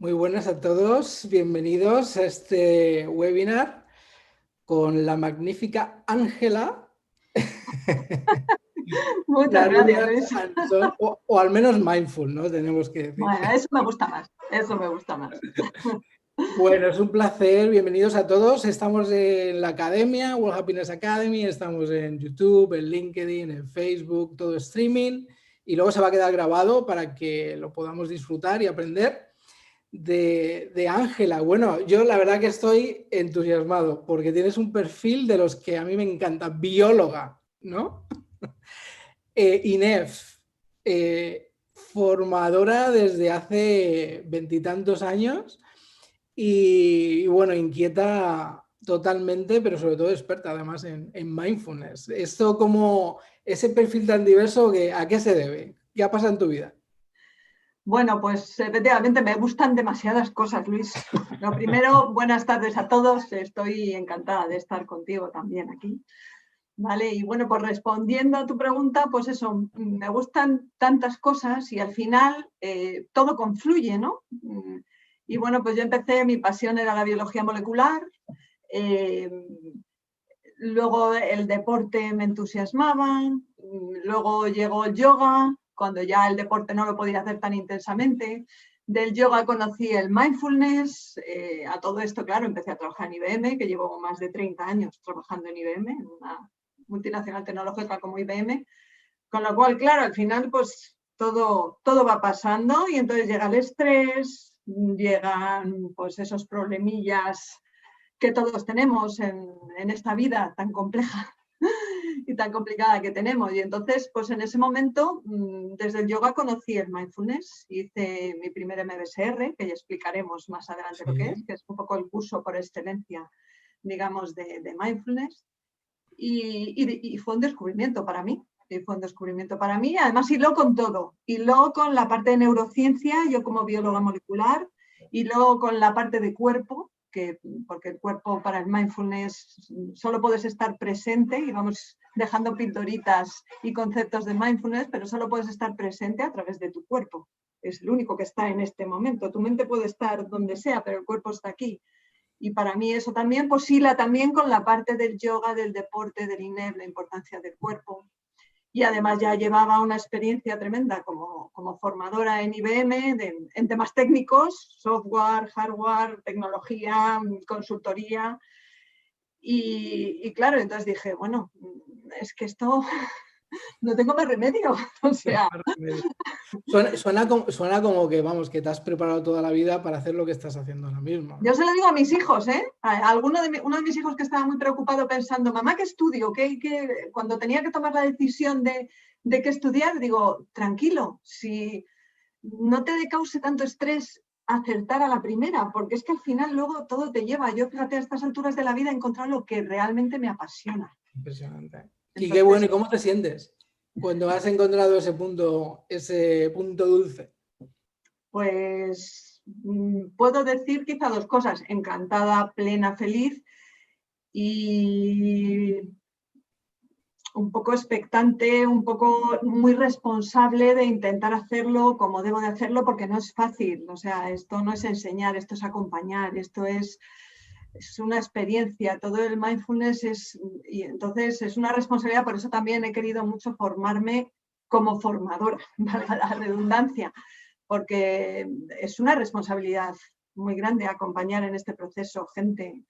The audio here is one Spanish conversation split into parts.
Muy buenas a todos, bienvenidos a este webinar con la magnífica Ángela. Muchas gracias, Luis. O al menos mindful, ¿no? Tenemos que decir. Bueno, eso me gusta más, eso me gusta más. Bueno, es un placer, bienvenidos a todos. Estamos en la academia, World Happiness Academy, estamos en YouTube, en LinkedIn, en Facebook, todo streaming, y luego se va a quedar grabado para que lo podamos disfrutar y aprender. De Ángela. Bueno, yo la verdad que estoy entusiasmado porque tienes un perfil de los que a mí me encanta, bióloga, ¿no? INEF, formadora desde hace veintitantos años y bueno, inquieta totalmente, pero sobre todo experta además en mindfulness. Esto como ese perfil tan diverso, ¿a qué se debe? ¿Qué ha pasado en tu vida? Bueno, pues efectivamente me gustan demasiadas cosas, Luis. Lo primero, buenas tardes a todos. Estoy encantada de estar contigo también aquí. Vale, y bueno, pues respondiendo a tu pregunta, pues eso, me gustan tantas cosas y al final todo confluye, ¿no? Y bueno, pues yo empecé, mi pasión era la biología molecular, luego el deporte me entusiasmaba, luego llegó el yoga, cuando ya el deporte no lo podía hacer tan intensamente. Del yoga conocí el mindfulness, a todo esto, claro, empecé a trabajar en IBM, que llevo más de 30 años trabajando en IBM, en una multinacional tecnológica como IBM, con lo cual, claro, al final pues todo va pasando y entonces llega el estrés, llegan pues esos problemillas que todos tenemos en esta vida tan compleja y tan complicada que tenemos. Y entonces, pues en ese momento, desde el yoga conocí el mindfulness, hice mi primer MBSR, que ya explicaremos más adelante lo que es un poco el curso por excelencia, digamos, de mindfulness. Y fue un descubrimiento para mí. Y fue un descubrimiento para mí, además hiló con todo, hiló con la parte de neurociencia, yo como bióloga molecular, hiló con la parte de cuerpo, porque el cuerpo para el mindfulness solo puedes estar presente y vamos dejando pildoritas y conceptos de mindfulness, pero solo puedes estar presente a través de tu cuerpo. Es el único que está en este momento. Tu mente puede estar donde sea, pero el cuerpo está aquí. Y para mí eso también pues hila también con la parte del yoga, del deporte, del INEF, la importancia del cuerpo. Y además ya llevaba una experiencia tremenda como formadora en IBM en temas técnicos, software, hardware, tecnología, consultoría. Y claro, entonces dije, bueno, es que esto no tengo más remedio. O sea, Suena como que, vamos, que te has preparado toda la vida para hacer lo que estás haciendo ahora mismo, ¿no? yo se lo digo a mis hijos, ¿eh? Uno de mis hijos que estaba muy preocupado pensando, mamá, ¿qué estudio? Cuando tenía que tomar la decisión de qué estudiar, digo, tranquilo, si no te cause tanto estrés acertar a la primera, porque es que al final luego todo te lleva. Yo, fíjate, a estas alturas de la vida he encontrado lo que realmente me apasiona. Impresionante. Y qué Entonces, bueno, ¿y cómo te sientes cuando has encontrado ese punto dulce? pues puedo decir quizá dos cosas, encantada, plena, feliz y un poco expectante, un poco muy responsable de intentar hacerlo como debo de hacerlo, porque no es fácil. O sea, esto no es enseñar, esto es acompañar, esto es una experiencia. Todo el mindfulness y entonces es una responsabilidad. Por eso también he querido mucho formarme como formadora, valga la redundancia, porque es una responsabilidad muy grande acompañar en este proceso gente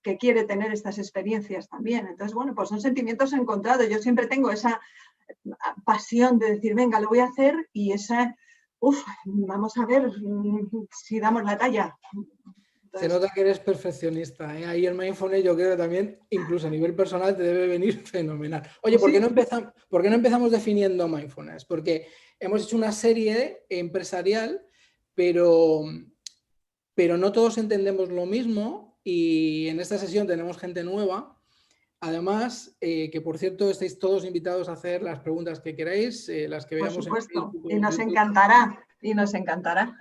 que quiere tener estas experiencias también. Entonces, bueno, pues son sentimientos encontrados. Yo siempre tengo esa pasión de decir, venga, lo voy a hacer y esa, vamos a ver si damos la talla. Se Entonces, nota que eres perfeccionista, ¿eh? Ahí el mindfulness yo creo que también, incluso a nivel personal, te debe venir fenomenal. Oye, pues sí. ¿por qué no empezamos definiendo mindfulness? Porque hemos hecho una serie empresarial, pero no todos entendemos lo mismo y en esta sesión tenemos gente nueva. Además, que por cierto, estáis todos invitados a hacer las preguntas que queráis, las que Por veamos en supuesto, Facebook o y en nos YouTube. encantará, y nos encantará.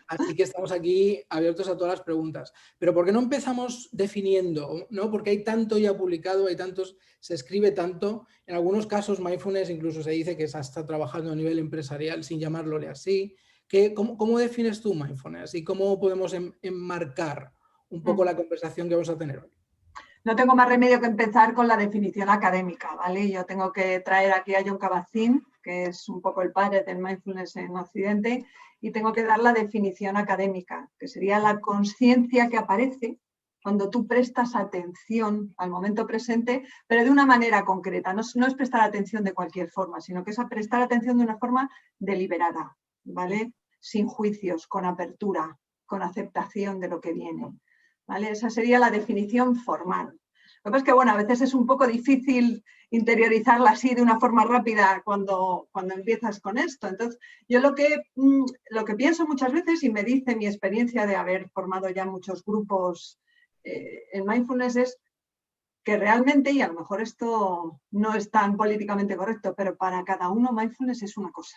Así que estamos aquí abiertos a todas las preguntas. Pero ¿por qué no empezamos definiendo? ¿No? Porque hay tanto ya publicado, hay tantos, se escribe tanto. En algunos casos, mindfulness incluso se dice que se está trabajando a nivel empresarial sin llamarlo así. ¿Cómo defines tú mindfulness y cómo podemos enmarcar un poco la conversación que vamos a tener hoy? No tengo más remedio que empezar con la definición académica, ¿vale? Yo tengo que traer aquí a Jon Kabat-Zinn, que es un poco el padre del mindfulness en Occidente, y tengo que dar la definición académica, que sería la consciencia que aparece cuando tú prestas atención al momento presente, pero de una manera concreta. No es prestar atención de cualquier forma, sino que es prestar atención de una forma deliberada, ¿vale? Sin juicios, con apertura, con aceptación de lo que viene. ¿Vale? Esa sería la definición formal. Lo que pasa es que, bueno, a veces es un poco difícil interiorizarla así de una forma rápida cuando empiezas con esto. Entonces, yo lo que pienso muchas veces, y me dice mi experiencia de haber formado ya muchos grupos en mindfulness, es que realmente, y a lo mejor esto no es tan políticamente correcto, pero para cada uno mindfulness es una cosa,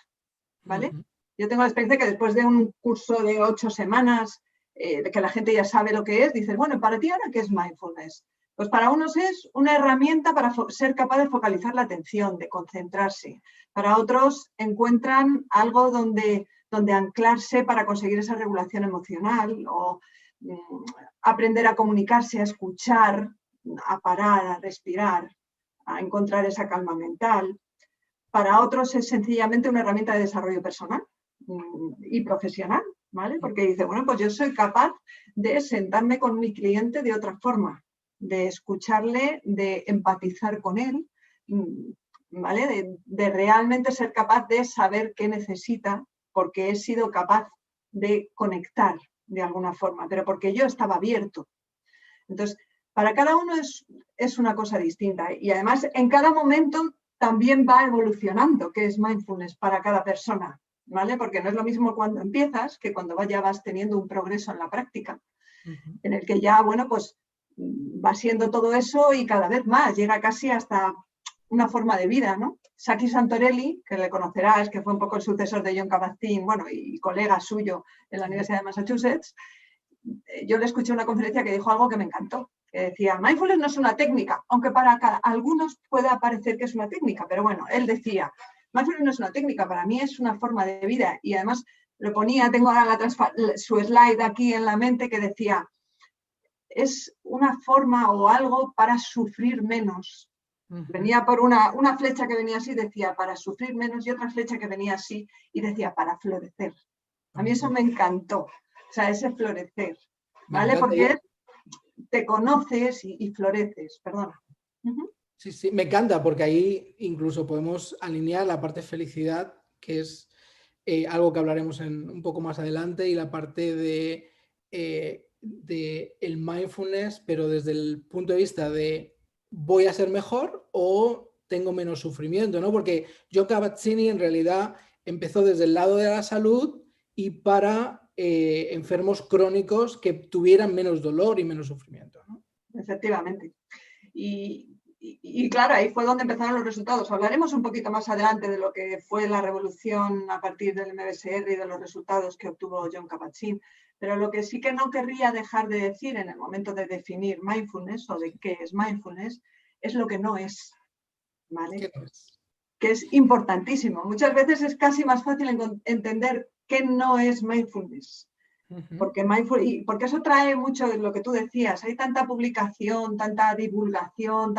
¿vale? Yo tengo la experiencia que después de un curso de 8 semanas, de que la gente ya sabe lo que es, dices, bueno, ¿para ti ahora qué es mindfulness? Pues para unos es una herramienta para ser capaz de focalizar la atención, de concentrarse. Para otros encuentran algo donde anclarse para conseguir esa regulación emocional o aprender a comunicarse, a escuchar, a parar, a respirar, a encontrar esa calma mental. Para otros es sencillamente una herramienta de desarrollo personal y profesional, ¿vale? Porque dice, bueno, pues yo soy capaz de sentarme con mi cliente de otra forma, de escucharle, de empatizar con él, ¿vale? De realmente ser capaz de saber qué necesita, porque he sido capaz de conectar de alguna forma, pero porque yo estaba abierto. Entonces, para cada uno es una cosa distinta y además en cada momento también va evolucionando, que es mindfulness para cada persona, ¿vale? Porque no es lo mismo cuando empiezas que cuando ya vas teniendo un progreso en la práctica, en el que ya, bueno, pues va siendo todo eso y cada vez más, llega casi hasta una forma de vida, ¿no? Saki Santorelli, que le conocerás, que fue un poco el sucesor de Jon Kabat-Zinn, bueno, y colega suyo en la Universidad de Massachusetts, yo le escuché una conferencia que dijo algo que me encantó, que decía, mindfulness no es una técnica, aunque para algunos pueda parecer que es una técnica, pero bueno, él decía, mindfulness no es una técnica, para mí es una forma de vida, y además lo ponía, tengo ahora su slide aquí en la mente que decía, es una forma o algo para sufrir menos. Venía por una flecha que venía así, decía para sufrir menos, y otra flecha que venía así y decía para florecer. A mí eso me encantó, o sea, ese florecer, ¿vale? Porque te conoces y floreces, perdona. Sí, sí, me encanta porque ahí incluso podemos alinear la parte de felicidad, que es algo que hablaremos un poco más adelante, y la parte de el mindfulness, pero desde el punto de vista de voy a ser mejor o tengo menos sufrimiento, ¿no? Porque Jon Kabat-Zinn en realidad empezó desde el lado de la salud y para enfermos crónicos que tuvieran menos dolor y menos sufrimiento, ¿no? Efectivamente. Y claro, ahí fue donde empezaron los resultados. Hablaremos un poquito más adelante de lo que fue la revolución a partir del MBSR y de los resultados que obtuvo Jon Kabat-Zinn. Pero lo que sí que no querría dejar de decir en el momento de definir mindfulness o de qué es mindfulness es lo que no es, ¿vale? ¿Qué no es? Que es importantísimo. Muchas veces es casi más fácil entender qué no es mindfulness. Porque eso trae mucho de lo que tú decías, hay tanta publicación, tanta divulgación,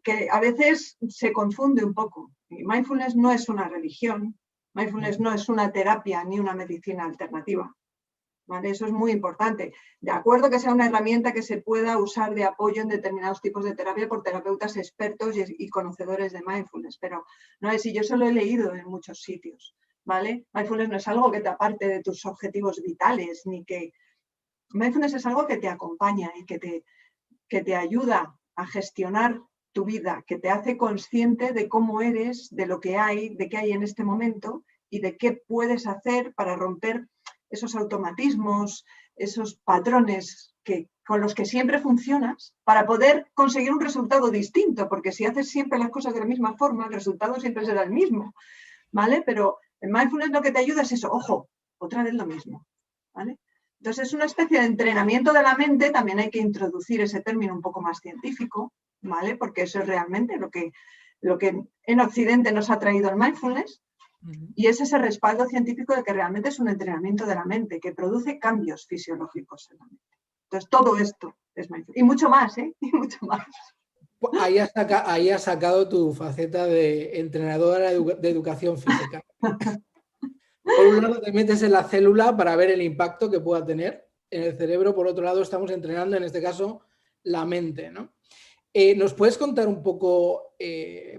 que a veces se confunde un poco. Y mindfulness no es una religión, mindfulness no es una terapia ni una medicina alternativa. ¿Vale? Eso es muy importante. De acuerdo que sea una herramienta que se pueda usar de apoyo en determinados tipos de terapia por terapeutas expertos y conocedores de mindfulness, pero no es, y yo eso lo he leído en muchos sitios. ¿Vale? Mindfulness no es algo que te aparte de tus objetivos vitales, ni que... Mindfulness es algo que te acompaña y que te ayuda a gestionar tu vida, que te hace consciente de cómo eres, de lo que hay, de qué hay en este momento y de qué puedes hacer para romper esos automatismos, esos patrones con los que siempre funcionas para poder conseguir un resultado distinto, porque si haces siempre las cosas de la misma forma, el resultado siempre será el mismo, ¿vale? Pero el mindfulness lo que te ayuda es eso, ojo, otra vez lo mismo, ¿vale? Entonces es una especie de entrenamiento de la mente, también hay que introducir ese término un poco más científico, ¿vale? Porque eso es realmente lo que en Occidente nos ha traído el mindfulness, Y es ese respaldo científico de que realmente es un entrenamiento de la mente, que produce cambios fisiológicos en la mente. Entonces, todo esto es mindfulness. Y mucho más, ¿eh? Y mucho más. Ahí has sacado tu faceta de entrenadora de educación física. Por un lado te metes en la célula para ver el impacto que pueda tener en el cerebro, por otro lado estamos entrenando, en este caso, la mente, ¿no? ¿Nos puedes contar un poco,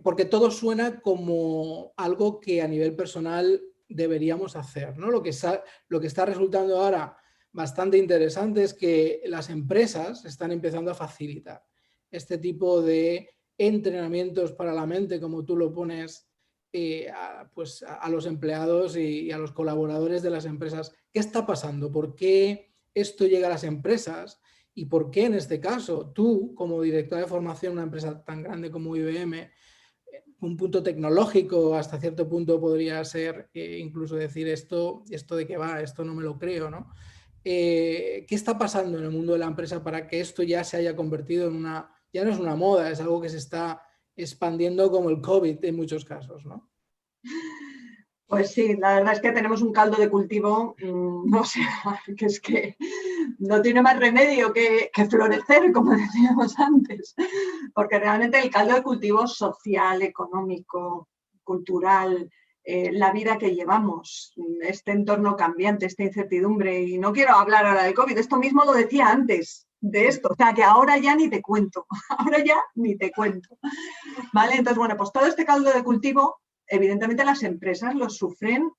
porque todo suena como algo que a nivel personal deberíamos hacer, ¿no? Lo que está resultando ahora bastante interesante es que las empresas están empezando a facilitar este tipo de entrenamientos para la mente, como tú lo pones, pues a los empleados y a los colaboradores de las empresas. ¿Qué está pasando? ¿Por qué esto llega a las empresas? ¿Y por qué en este caso tú, como directora de formación en una empresa tan grande como IBM, un punto tecnológico hasta cierto punto podría ser incluso decir esto de qué va, esto no me lo creo, ¿no? ¿Qué está pasando en el mundo de la empresa para que esto ya se haya convertido en una, ya no es una moda, es algo que se está expandiendo como el COVID en muchos casos, ¿no? Pues sí, la verdad es que tenemos un caldo de cultivo, no sé, que es que no tiene más remedio que florecer, como decíamos antes, porque realmente el caldo de cultivo social, económico, cultural, la vida que llevamos, este entorno cambiante, esta incertidumbre, y no quiero hablar ahora del COVID, esto mismo lo decía antes de esto, o sea que ahora ya ni te cuento, ahora ya ni te cuento, ¿vale? Entonces, bueno, pues todo este caldo de cultivo, evidentemente las empresas lo sufren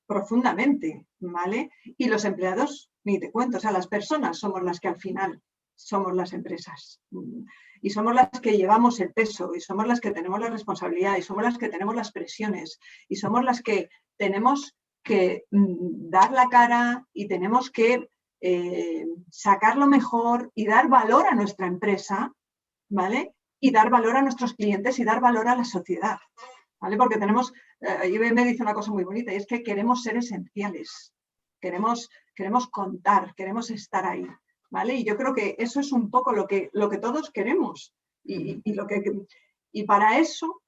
profundamente, ¿vale? Y los empleados, ni te cuento, o sea, las personas somos las que al final somos las empresas y somos las que llevamos el peso y somos las que tenemos la responsabilidad y somos las que tenemos las presiones y somos las que tenemos que dar la cara y tenemos que sacar lo mejor y dar valor a nuestra empresa, ¿vale? Y dar valor a nuestros clientes y dar valor a la sociedad, ¿vale? Porque tenemos, IBM dice una cosa muy bonita y es que queremos ser esenciales, queremos contar, queremos estar ahí, ¿vale? Y yo creo que eso es un poco lo que todos queremos y para eso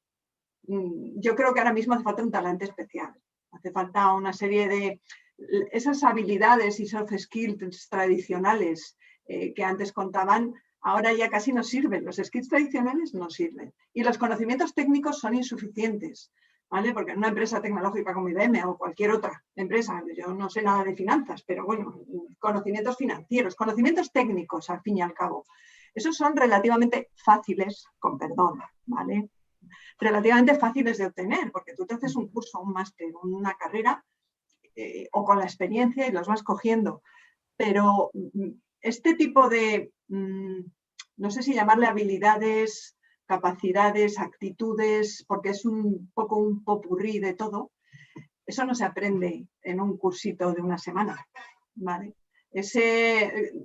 yo creo que ahora mismo hace falta un talante especial, hace falta una serie de esas habilidades y soft skills tradicionales que antes contaban. Ahora ya casi no sirven, los skills tradicionales no sirven y los conocimientos técnicos son insuficientes, ¿vale? Porque en una empresa tecnológica como IBM o cualquier otra empresa, yo no sé nada de finanzas, pero bueno, conocimientos financieros, conocimientos técnicos al fin y al cabo, esos son relativamente fáciles, con perdón, ¿vale? Relativamente fáciles de obtener, porque tú te haces un curso, un máster, una carrera o con la experiencia y los vas cogiendo, pero este tipo de, no sé si llamarle habilidades, capacidades, actitudes, porque es un poco un popurrí de todo, eso no se aprende en un cursito de una semana, ¿vale?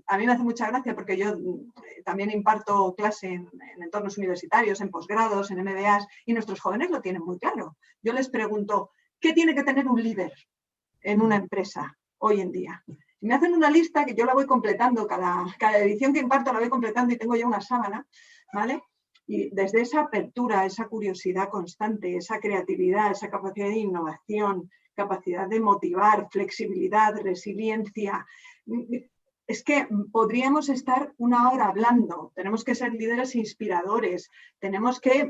A mí me hace mucha gracia porque yo también imparto clase en entornos universitarios, en posgrados, en MBAs, y nuestros jóvenes lo tienen muy claro. Yo les pregunto, ¿qué tiene que tener un líder en una empresa hoy en día? Y me hacen una lista que yo la voy completando, cada edición que imparto la voy completando y tengo ya una sábana, ¿vale? Y desde esa apertura, esa curiosidad constante, esa creatividad, esa capacidad de innovación, capacidad de motivar, flexibilidad, resiliencia, es que podríamos estar una hora hablando, tenemos que ser líderes inspiradores, tenemos que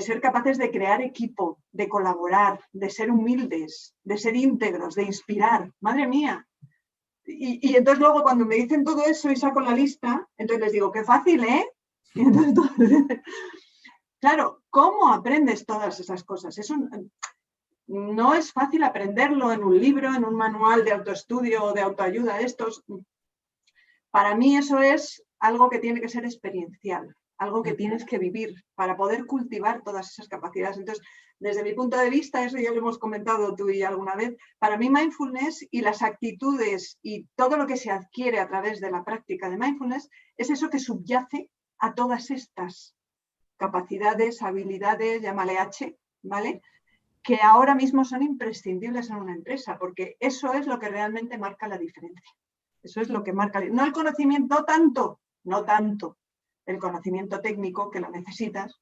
ser capaces de crear equipo, de colaborar, de ser humildes, de ser íntegros, de inspirar. Madre mía. Y entonces luego cuando me dicen todo eso y saco la lista, entonces les digo, qué fácil, ¿eh? Entonces, claro, ¿cómo aprendes todas esas cosas? Eso no es fácil aprenderlo en un libro, en un manual de autoestudio o de autoayuda de estos. Para mí eso es algo que tiene que ser experiencial, algo que tienes que vivir para poder cultivar todas esas capacidades. Entonces, desde mi punto de vista, eso ya lo hemos comentado tú y yo alguna vez, para mí mindfulness y las actitudes y todo lo que se adquiere a través de la práctica de mindfulness es eso que subyace a todas estas capacidades, habilidades, llámale H, ¿vale? Que ahora mismo son imprescindibles en una empresa, porque eso es lo que realmente marca la diferencia. Eso es lo que marca, no el conocimiento tanto, no tanto el conocimiento técnico que lo necesitas,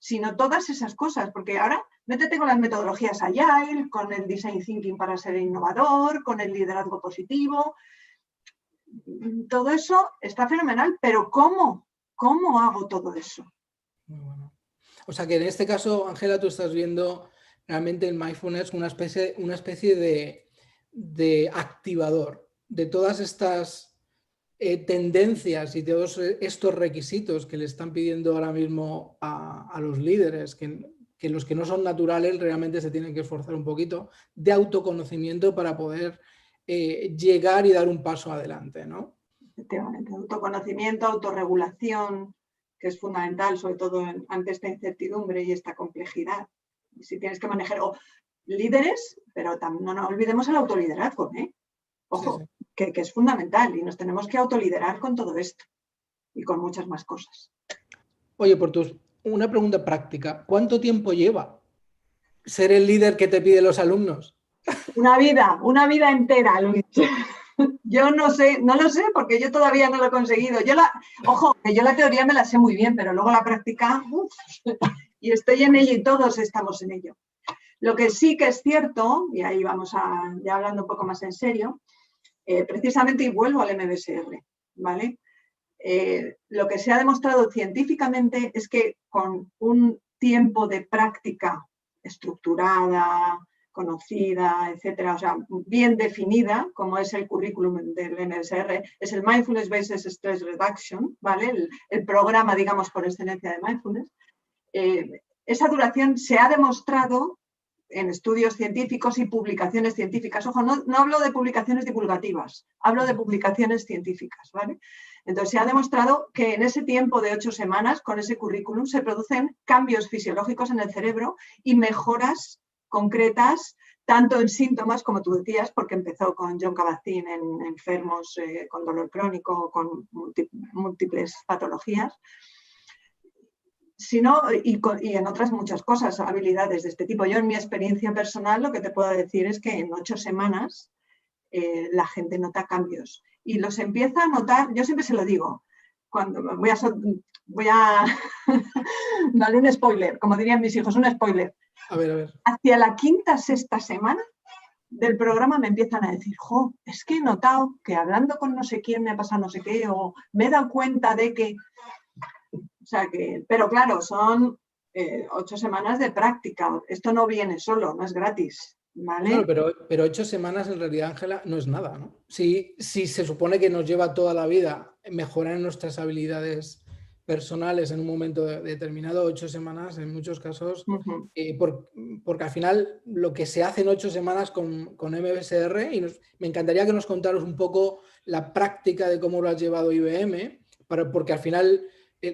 sino todas esas cosas, porque ahora métete con las metodologías Agile, con el Design Thinking para ser innovador, con el liderazgo positivo. Todo eso está fenomenal, pero ¿cómo? ¿Cómo hago todo eso? Muy bueno. O sea que en este caso, Ángela, tú estás viendo realmente el mindfulness una especie de activador de todas estas tendencias y todos estos requisitos que le están pidiendo ahora mismo a los líderes, que los que no son naturales realmente se tienen que esforzar un poquito de autoconocimiento para poder llegar y dar un paso adelante, ¿no? Efectivamente, autoconocimiento, autorregulación, que es fundamental, sobre todo ante esta incertidumbre y esta complejidad. Si tienes que manejar líderes, pero no nos olvidemos el autoliderazgo, ¿eh? Ojo, Sí, sí. que es fundamental y nos tenemos que autoliderar con todo esto y con muchas más cosas. Oye, una pregunta práctica. ¿Cuánto tiempo lleva ser el líder que te piden los alumnos? Una vida entera, Luis. Yo no sé, no lo sé porque yo todavía no lo he conseguido. Ojo, que yo la teoría me la sé muy bien, pero luego la práctica, y estoy en ello y todos estamos en ello. Lo que sí que es cierto, y ahí vamos ya hablando un poco más en serio, precisamente, y vuelvo al MBSR, ¿vale? Lo que se ha demostrado científicamente es que con un tiempo de práctica estructurada, conocida, etcétera, o sea, bien definida, como es el currículum del MBSR, es el Mindfulness Based Stress Reduction, ¿vale? El programa, digamos, por excelencia de mindfulness. Esa duración se ha demostrado en estudios científicos y publicaciones científicas. Ojo, no hablo de publicaciones divulgativas, hablo de publicaciones científicas, ¿vale? Entonces, se ha demostrado que en ese tiempo de 8 semanas, con ese currículum, se producen cambios fisiológicos en el cerebro y mejoras concretas, tanto en síntomas, como tú decías, porque empezó con John Kabat-Zinn en enfermos con dolor crónico, con múltiples patologías, sino, y en otras muchas cosas, habilidades de este tipo. Yo, en mi experiencia personal, lo que te puedo decir es que en 8 semanas la gente nota cambios y los empieza a notar. Yo siempre se lo digo, cuando voy a darle un spoiler, como dirían mis hijos, un spoiler. A ver. Hacia la 5ª, 6ª semana del programa me empiezan a decir, es que he notado que hablando con no sé quién me ha pasado no sé qué, o me he dado cuenta de que... O sea que, pero claro, son 8 semanas de práctica. Esto no viene solo, no es gratis, ¿vale? Claro, pero 8 semanas en realidad, Ángela, no es nada, ¿no? Si se supone que nos lleva toda la vida mejorar nuestras habilidades personales en un momento determinado, 8 semanas en muchos casos, porque al final lo que se hace en 8 semanas con MBSR, y me encantaría que nos contaros un poco la práctica de cómo lo has llevado IBM, porque al final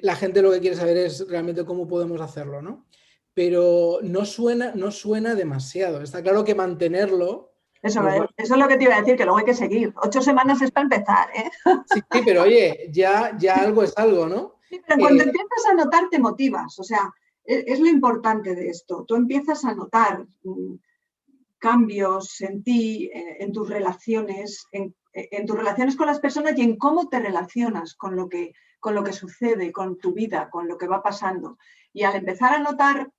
la gente lo que quiere saber es realmente cómo podemos hacerlo, ¿no? Pero no suena demasiado. Está claro que mantenerlo... Eso es lo que te iba a decir, que luego hay que seguir. 8 semanas es para empezar, ¿eh? Sí, pero oye, ya algo es algo, ¿no? Sí, pero cuando empiezas a notar te motivas, o sea, es lo importante de esto. Tú empiezas a notar cambios en ti, en tus relaciones, en tus relaciones con las personas y en cómo te relacionas con lo que sucede, con tu vida, con lo que va pasando. Y al empezar a notar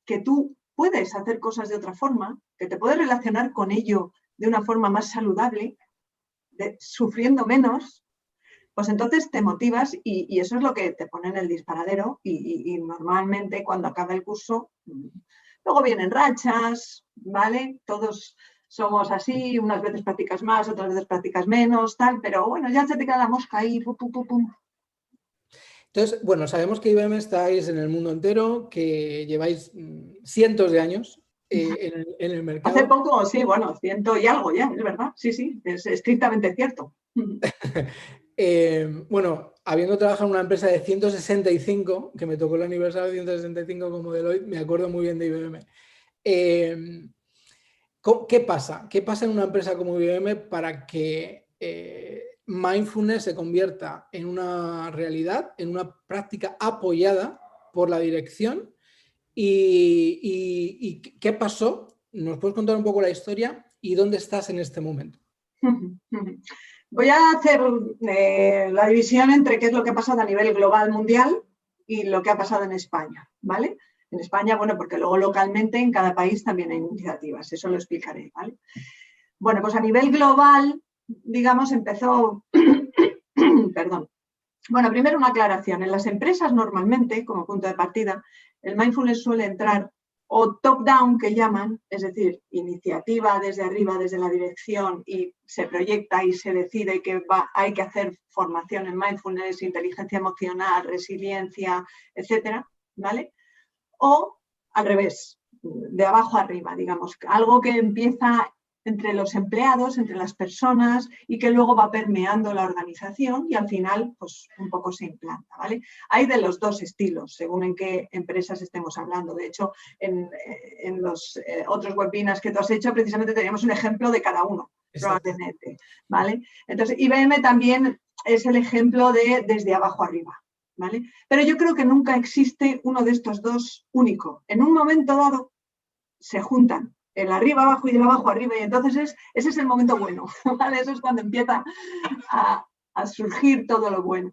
que tú puedes hacer cosas de otra forma, que te puedes relacionar con ello de una forma más saludable, sufriendo menos, pues entonces te motivas y eso es lo que te pone en el disparadero y normalmente cuando acaba el curso, luego vienen rachas, ¿vale? Todos somos así, unas veces practicas más, otras veces practicas menos, tal, pero bueno, ya se te queda la mosca ahí, pum, pum, pum, pum. Entonces, bueno, sabemos que IBM estáis en el mundo entero, que lleváis cientos de años en el mercado. Hace poco, sí, bueno, 100 y algo ya, es verdad, sí, es estrictamente cierto. Bueno, habiendo trabajado en una empresa de 165, que me tocó el aniversario de 165 como Deloitte, me acuerdo muy bien de IBM. ¿Qué pasa? ¿Qué pasa en una empresa como IBM para que mindfulness se convierta en una realidad, en una práctica apoyada por la dirección? ¿Y qué pasó? ¿Nos puedes contar un poco la historia y dónde estás en este momento? Voy a hacer la división entre qué es lo que ha pasado a nivel global mundial y lo que ha pasado en España, ¿vale? En España, bueno, porque luego localmente en cada país también hay iniciativas, eso lo explicaré, ¿vale? Bueno, pues a nivel global, digamos, empezó, perdón. Bueno, primero una aclaración. En las empresas normalmente, como punto de partida, el mindfulness suele entrar o top-down, que llaman, es decir, iniciativa desde arriba, desde la dirección, y se proyecta y se decide que hay que hacer formación en mindfulness, inteligencia emocional, resiliencia, etcétera, ¿vale? O al revés, de abajo arriba, digamos, algo que empieza entre los empleados, entre las personas y que luego va permeando la organización y al final pues un poco se implanta, ¿vale? Hay de los dos estilos, según en qué empresas estemos hablando. De hecho, en los otros webinars que tú has hecho, precisamente teníamos un ejemplo de cada uno, probablemente, ¿vale? Entonces, IBM también es el ejemplo de desde abajo arriba, ¿vale? Pero yo creo que nunca existe uno de estos dos único. En un momento dado se juntan el arriba abajo y el abajo arriba y entonces ese es el momento bueno, ¿vale? Eso es cuando empieza a surgir todo lo bueno,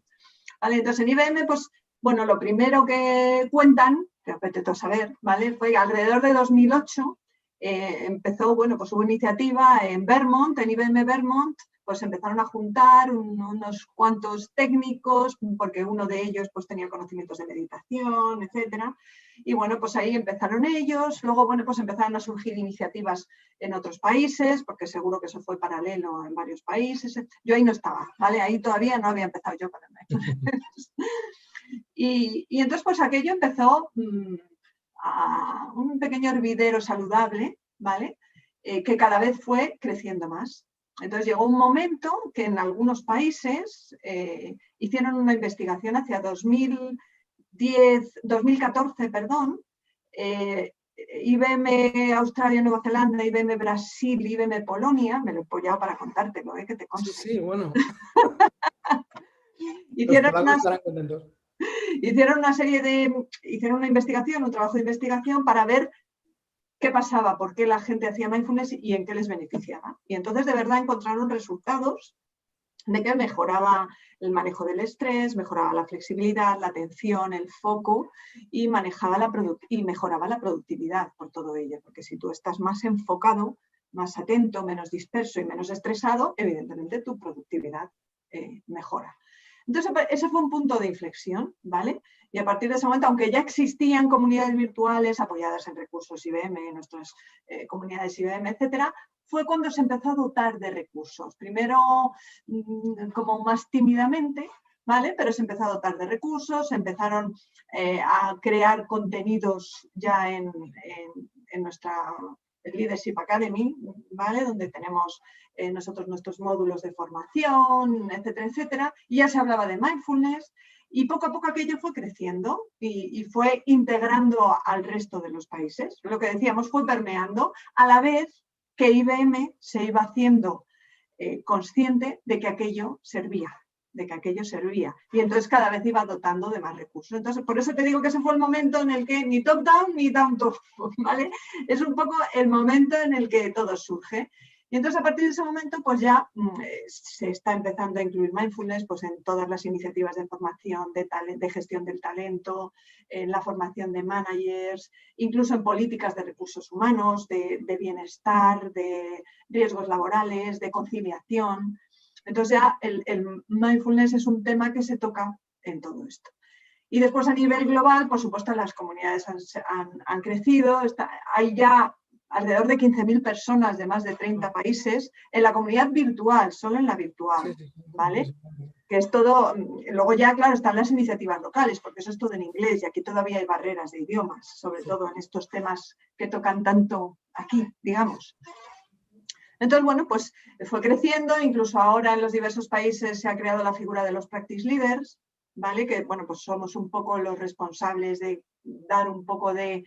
¿vale? Entonces en IBM, pues, bueno, lo primero que cuentan, que apetece saber, ¿vale? Fue alrededor de 2008, empezó, bueno, pues hubo iniciativa en Vermont, en IBM Vermont, pues empezaron a juntar unos cuantos técnicos, porque uno de ellos pues tenía conocimientos de meditación, etcétera. Y bueno, pues ahí empezaron ellos. Luego, bueno, pues empezaron a surgir iniciativas en otros países, porque seguro que eso fue paralelo en varios países. Yo ahí no estaba, ¿vale? Ahí todavía no había empezado yo con el y entonces, pues aquello empezó a un pequeño hervidero saludable, ¿vale? Que cada vez fue creciendo más. Entonces llegó un momento que en algunos países hicieron una investigación hacia 2014, perdón, IBM Australia, Nueva Zelanda, IBM Brasil, IBM Polonia, me lo he apoyado para contártelo, que te conste. Sí, bueno. Hicieron una investigación, un trabajo de investigación para ver qué pasaba, por qué la gente hacía mindfulness y en qué les beneficiaba. Y entonces de verdad encontraron resultados de que mejoraba el manejo del estrés, mejoraba la flexibilidad, la atención, el foco y mejoraba la productividad por todo ello. Porque si tú estás más enfocado, más atento, menos disperso y menos estresado, evidentemente tu productividad mejora. Entonces, ese fue un punto de inflexión, ¿vale? Y a partir de ese momento, aunque ya existían comunidades virtuales apoyadas en recursos IBM, en nuestras comunidades IBM, etcétera, fue cuando se empezó a dotar de recursos. Primero, como más tímidamente, ¿vale? Pero se empezó a dotar de recursos, se empezaron a crear contenidos ya en nuestra Leadership Academy, ¿vale? Donde tenemos nosotros nuestros módulos de formación, etcétera, etcétera. Y ya se hablaba de mindfulness y poco a poco aquello fue creciendo y fue integrando al resto de los países. Lo que decíamos, fue permeando a la vez que IBM se iba haciendo consciente de que aquello servía. Y entonces cada vez iba dotando de más recursos. Entonces, por eso te digo que ese fue el momento en el que ni top-down ni down-top, ¿vale? Es un poco el momento en el que todo surge. Y entonces, a partir de ese momento, pues ya se está empezando a incluir mindfulness pues, en todas las iniciativas de formación, de gestión del talento, en la formación de managers, incluso en políticas de recursos humanos, de bienestar, de riesgos laborales, de conciliación. Entonces ya el mindfulness es un tema que se toca en todo esto. Y después a nivel global, por supuesto, las comunidades han crecido. Hay ya alrededor de 15.000 personas de más de 30 países en la comunidad virtual, solo en la virtual, ¿vale? Que es todo, luego ya, claro, están las iniciativas locales, porque eso es todo en inglés y aquí todavía hay barreras de idiomas, sobre todo en estos temas que tocan tanto aquí, digamos. Entonces, bueno, pues fue creciendo, incluso ahora en los diversos países se ha creado la figura de los practice leaders, ¿vale? Que, bueno, pues somos un poco los responsables de dar un poco de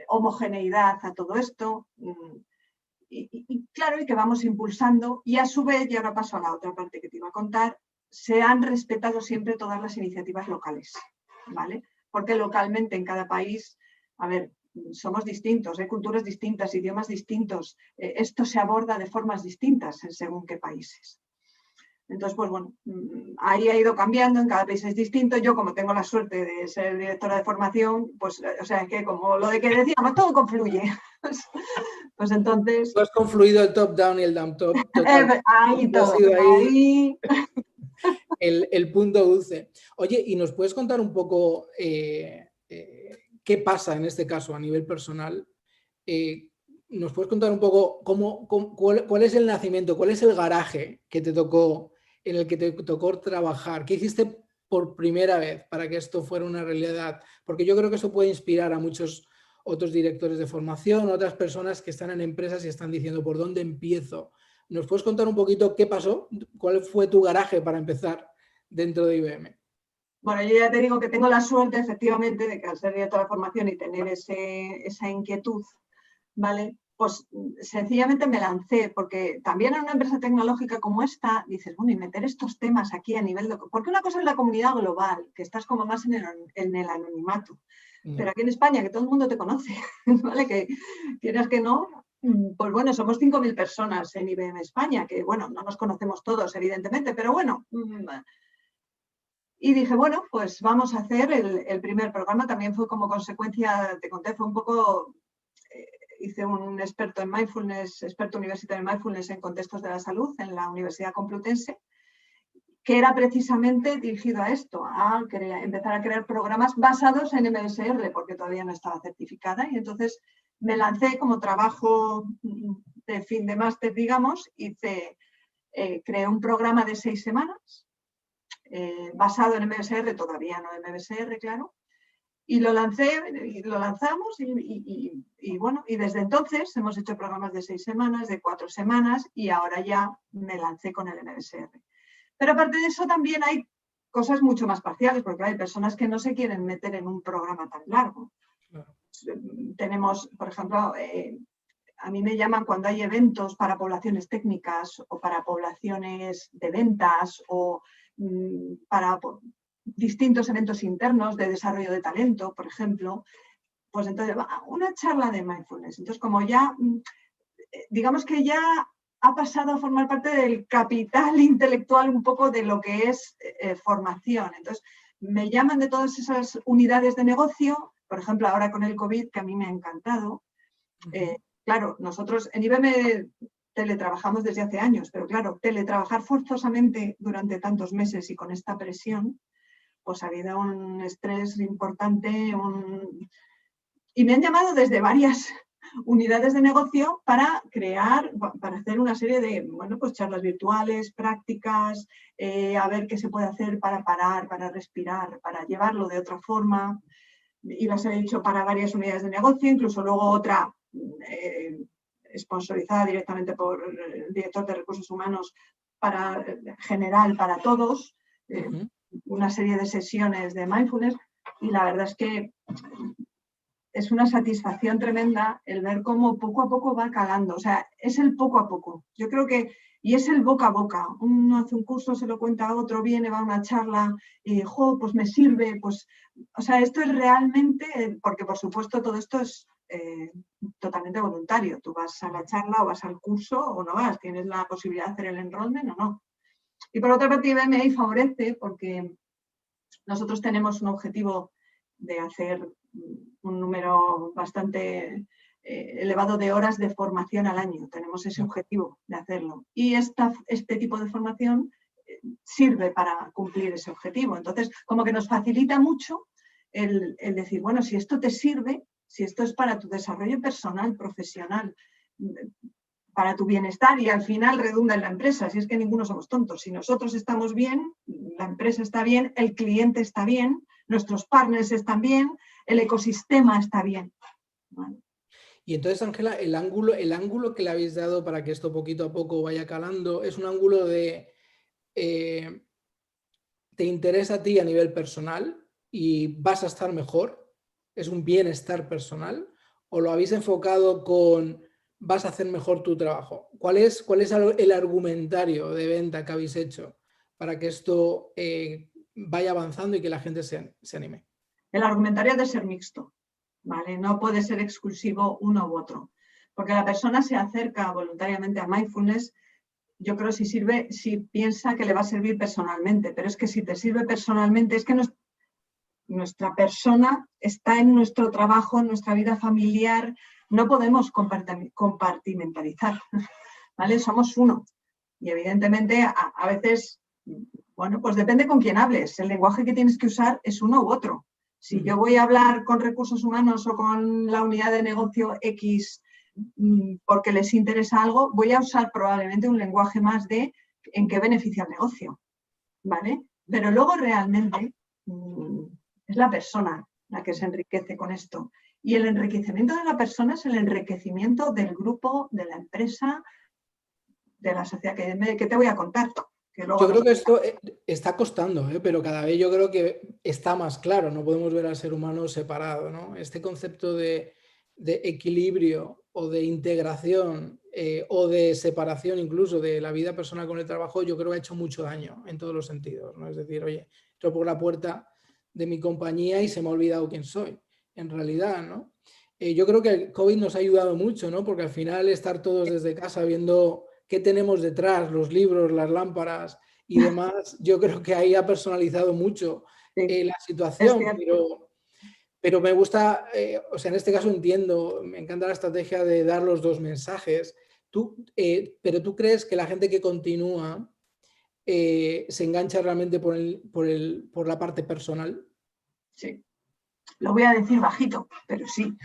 homogeneidad a todo esto. Y claro, y que vamos impulsando y a su vez, y ahora paso a la otra parte que te iba a contar, se han respetado siempre todas las iniciativas locales, ¿vale? Porque localmente en cada país, a ver, somos distintos, hay culturas distintas, idiomas distintos, esto se aborda de formas distintas en según qué países. Entonces, pues bueno, ahí ha ido cambiando, en cada país es distinto. Yo, como tengo la suerte de ser directora de formación, pues, o sea, que como lo de que decíamos, todo confluye. Pues entonces... Tú has confluido el top-down y el down-top total. Ahí Ha todo, sido ahí ahí... el punto dulce. Oye, ¿y nos puedes contar un poco qué pasa en este caso a nivel personal? ¿Nos puedes contar un poco cuál es el nacimiento, cuál es el garaje que te tocó, en el que te tocó trabajar? ¿Qué hiciste por primera vez para que esto fuera una realidad? Porque yo creo que eso puede inspirar a muchos otros directores de formación, otras personas que están en empresas y están diciendo, ¿por dónde empiezo? ¿Nos puedes contar un poquito qué pasó? ¿Cuál fue tu garaje para empezar dentro de IBM? Bueno, yo ya te digo que tengo la suerte, efectivamente, de que al ser directora de formación y tener esa inquietud, ¿vale? Pues sencillamente me lancé, porque también en una empresa tecnológica como esta, dices, bueno, y meter estos temas aquí a nivel de... Porque una cosa es la comunidad global, que estás como más en el anonimato, pero aquí en España, que todo el mundo te conoce, ¿vale? Que quieras que no, pues bueno, somos 5.000 personas en IBM España, que bueno, no nos conocemos todos, evidentemente, pero bueno... Y dije, bueno, pues vamos a hacer el primer programa. También fue como consecuencia, te conté, fue un poco, hice un experto en mindfulness, experto universitario en mindfulness en contextos de la salud en la Universidad Complutense, que era precisamente dirigido a esto, a empezar a crear programas basados en MSR, porque todavía no estaba certificada. Y entonces me lancé como trabajo de fin de máster, digamos, creé un programa de 6 semanas, basado en MSR, todavía no en MSR, claro, y lo lanzamos y bueno, y desde entonces hemos hecho programas de 6 semanas, de 4 semanas y ahora ya me lancé con el MSR. Pero aparte de eso también hay cosas mucho más parciales, porque hay personas que no se quieren meter en un programa tan largo. Claro. Tenemos, por ejemplo, a mí me llaman cuando hay eventos para poblaciones técnicas o para poblaciones de ventas o para distintos eventos internos de desarrollo de talento, por ejemplo, pues entonces una charla de mindfulness. Entonces, como ya, digamos que ya ha pasado a formar parte del capital intelectual un poco de lo que es formación. Entonces, me llaman de todas esas unidades de negocio, por ejemplo, ahora con el COVID, que a mí me ha encantado. Claro, nosotros en IBM teletrabajamos desde hace años, pero claro, teletrabajar forzosamente durante tantos meses y con esta presión, pues ha habido un estrés importante. Y me han llamado desde varias unidades de negocio para hacer una serie de, bueno, pues charlas virtuales, prácticas, a ver qué se puede hacer para parar, para respirar, para llevarlo de otra forma. Y las he hecho para varias unidades de negocio, incluso luego otra sponsorizada directamente por el director de recursos humanos general para todos, una serie de sesiones de mindfulness, y la verdad es que es una satisfacción tremenda el ver cómo poco a poco va calando. O sea, es el poco a poco. Yo creo que, y es el boca a boca. Uno hace un curso, se lo cuenta a otro, viene, va a una charla y, pues me sirve. Pues, o sea, esto es realmente, porque por supuesto todo esto es totalmente voluntario. Tú vas a la charla o vas al curso o no vas. Tienes la posibilidad de hacer el enrollment o no. Y por otra parte, IBM favorece porque nosotros tenemos un objetivo de hacer un número bastante elevado de horas de formación al año. Tenemos ese objetivo de hacerlo. Y este tipo de formación sirve para cumplir ese objetivo. Entonces, como que nos facilita mucho el decir, bueno, si esto te sirve, si esto es para tu desarrollo personal, profesional, para tu bienestar y al final redunda en la empresa, si es que ninguno somos tontos. Si nosotros estamos bien, la empresa está bien, el cliente está bien, nuestros partners están bien, el ecosistema está bien. ¿Vale? Y entonces, Ángela, el ángulo que le habéis dado para que esto poquito a poco vaya calando es un ángulo de te interesa a ti a nivel personal y vas a estar mejor, es un bienestar personal, o lo habéis enfocado con vas a hacer mejor tu trabajo. ¿Cuál es el argumentario de venta que habéis hecho para que esto vaya avanzando y que la gente se anime? El argumentario ha de ser mixto, ¿vale? No puede ser exclusivo uno u otro, porque la persona se acerca voluntariamente a mindfulness yo creo si piensa que le va a servir personalmente, pero es que si te sirve personalmente, es que nuestra persona está en nuestro trabajo, en nuestra vida familiar, no podemos compartimentalizar, ¿vale? Somos uno. Y evidentemente a veces, bueno, pues depende con quién hables. El lenguaje que tienes que usar es uno u otro. Si yo voy a hablar con recursos humanos o con la unidad de negocio X porque les interesa algo, voy a usar probablemente un lenguaje más de en qué beneficia el negocio, ¿vale? Pero luego realmente es la persona la que se enriquece con esto. Y el enriquecimiento de la persona es el enriquecimiento del grupo, de la empresa, de la sociedad. Que te voy a contar. Yo creo que esto está costando, pero cada vez yo creo que está más claro. No podemos ver al ser humano separado, ¿no? Este concepto de equilibrio o de integración o de separación incluso de la vida personal con el trabajo, yo creo que ha hecho mucho daño en todos los sentidos, ¿no? Es decir, oye, entro por la puerta de mi compañía y se me ha olvidado quién soy, en realidad, ¿no? Yo creo que el COVID nos ha ayudado mucho, ¿no? Porque al final estar todos desde casa viendo qué tenemos detrás, los libros, las lámparas y demás, yo creo que ahí ha personalizado mucho la situación, pero me gusta, o sea, en este caso entiendo, me encanta la estrategia de dar los dos mensajes, pero ¿tú crees que la gente que continúa se engancha realmente por la parte personal? Sí, lo voy a decir bajito, pero sí.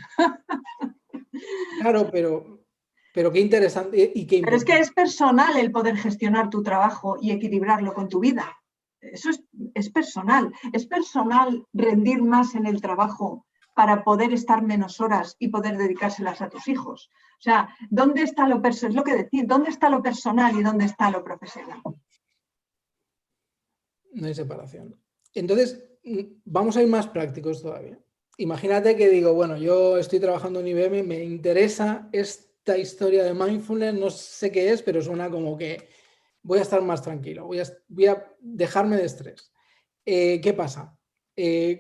Claro, pero qué interesante y qué Pero importante. es que es personal el poder gestionar tu trabajo y equilibrarlo con tu vida. Eso es personal. Es personal rendir más en el trabajo para poder estar menos horas y poder dedicárselas a tus hijos. O sea, ¿dónde está lo personal? Es lo que decir, ¿dónde está lo personal y dónde está lo profesional? No hay separación. Entonces, vamos a ir más prácticos todavía. Imagínate que digo, bueno, yo estoy trabajando en IBM, me interesa esta historia de mindfulness, no sé qué es, pero suena como que voy a estar más tranquilo, voy a dejarme de estrés. ¿Qué pasa?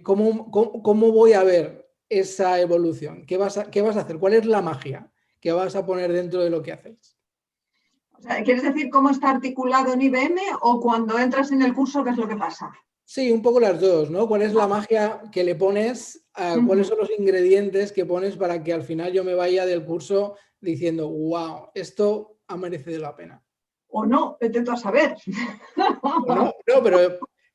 ¿Cómo voy a ver esa evolución? ¿Qué vas a hacer? ¿Cuál es la magia que vas a poner dentro de lo que hacéis? O sea, ¿quieres decir cómo está articulado en IBM o cuando entras en el curso qué es lo que pasa? Sí, un poco las dos, ¿no? ¿Cuál es la magia que le pones? ¿Cuáles son los ingredientes que pones para que al final yo me vaya del curso diciendo, wow, esto ha merecido la pena? O no, vete tú a saber. No,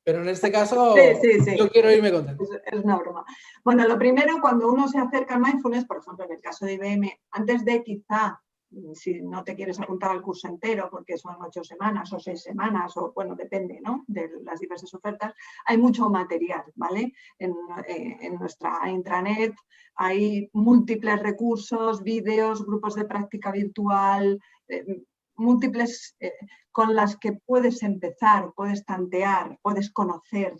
pero en este caso Sí. yo quiero irme contento. Es una broma. Bueno, lo primero, cuando uno se acerca a mindfulness, por ejemplo, en el caso de IBM, antes de quizá, si no te quieres apuntar al curso entero, porque son 8 semanas o 6 semanas, o bueno, depende, ¿no?, de las diversas ofertas, hay mucho material, ¿vale? En nuestra intranet hay múltiples recursos, vídeos, grupos de práctica virtual, múltiples con las que puedes empezar, puedes tantear, puedes conocer,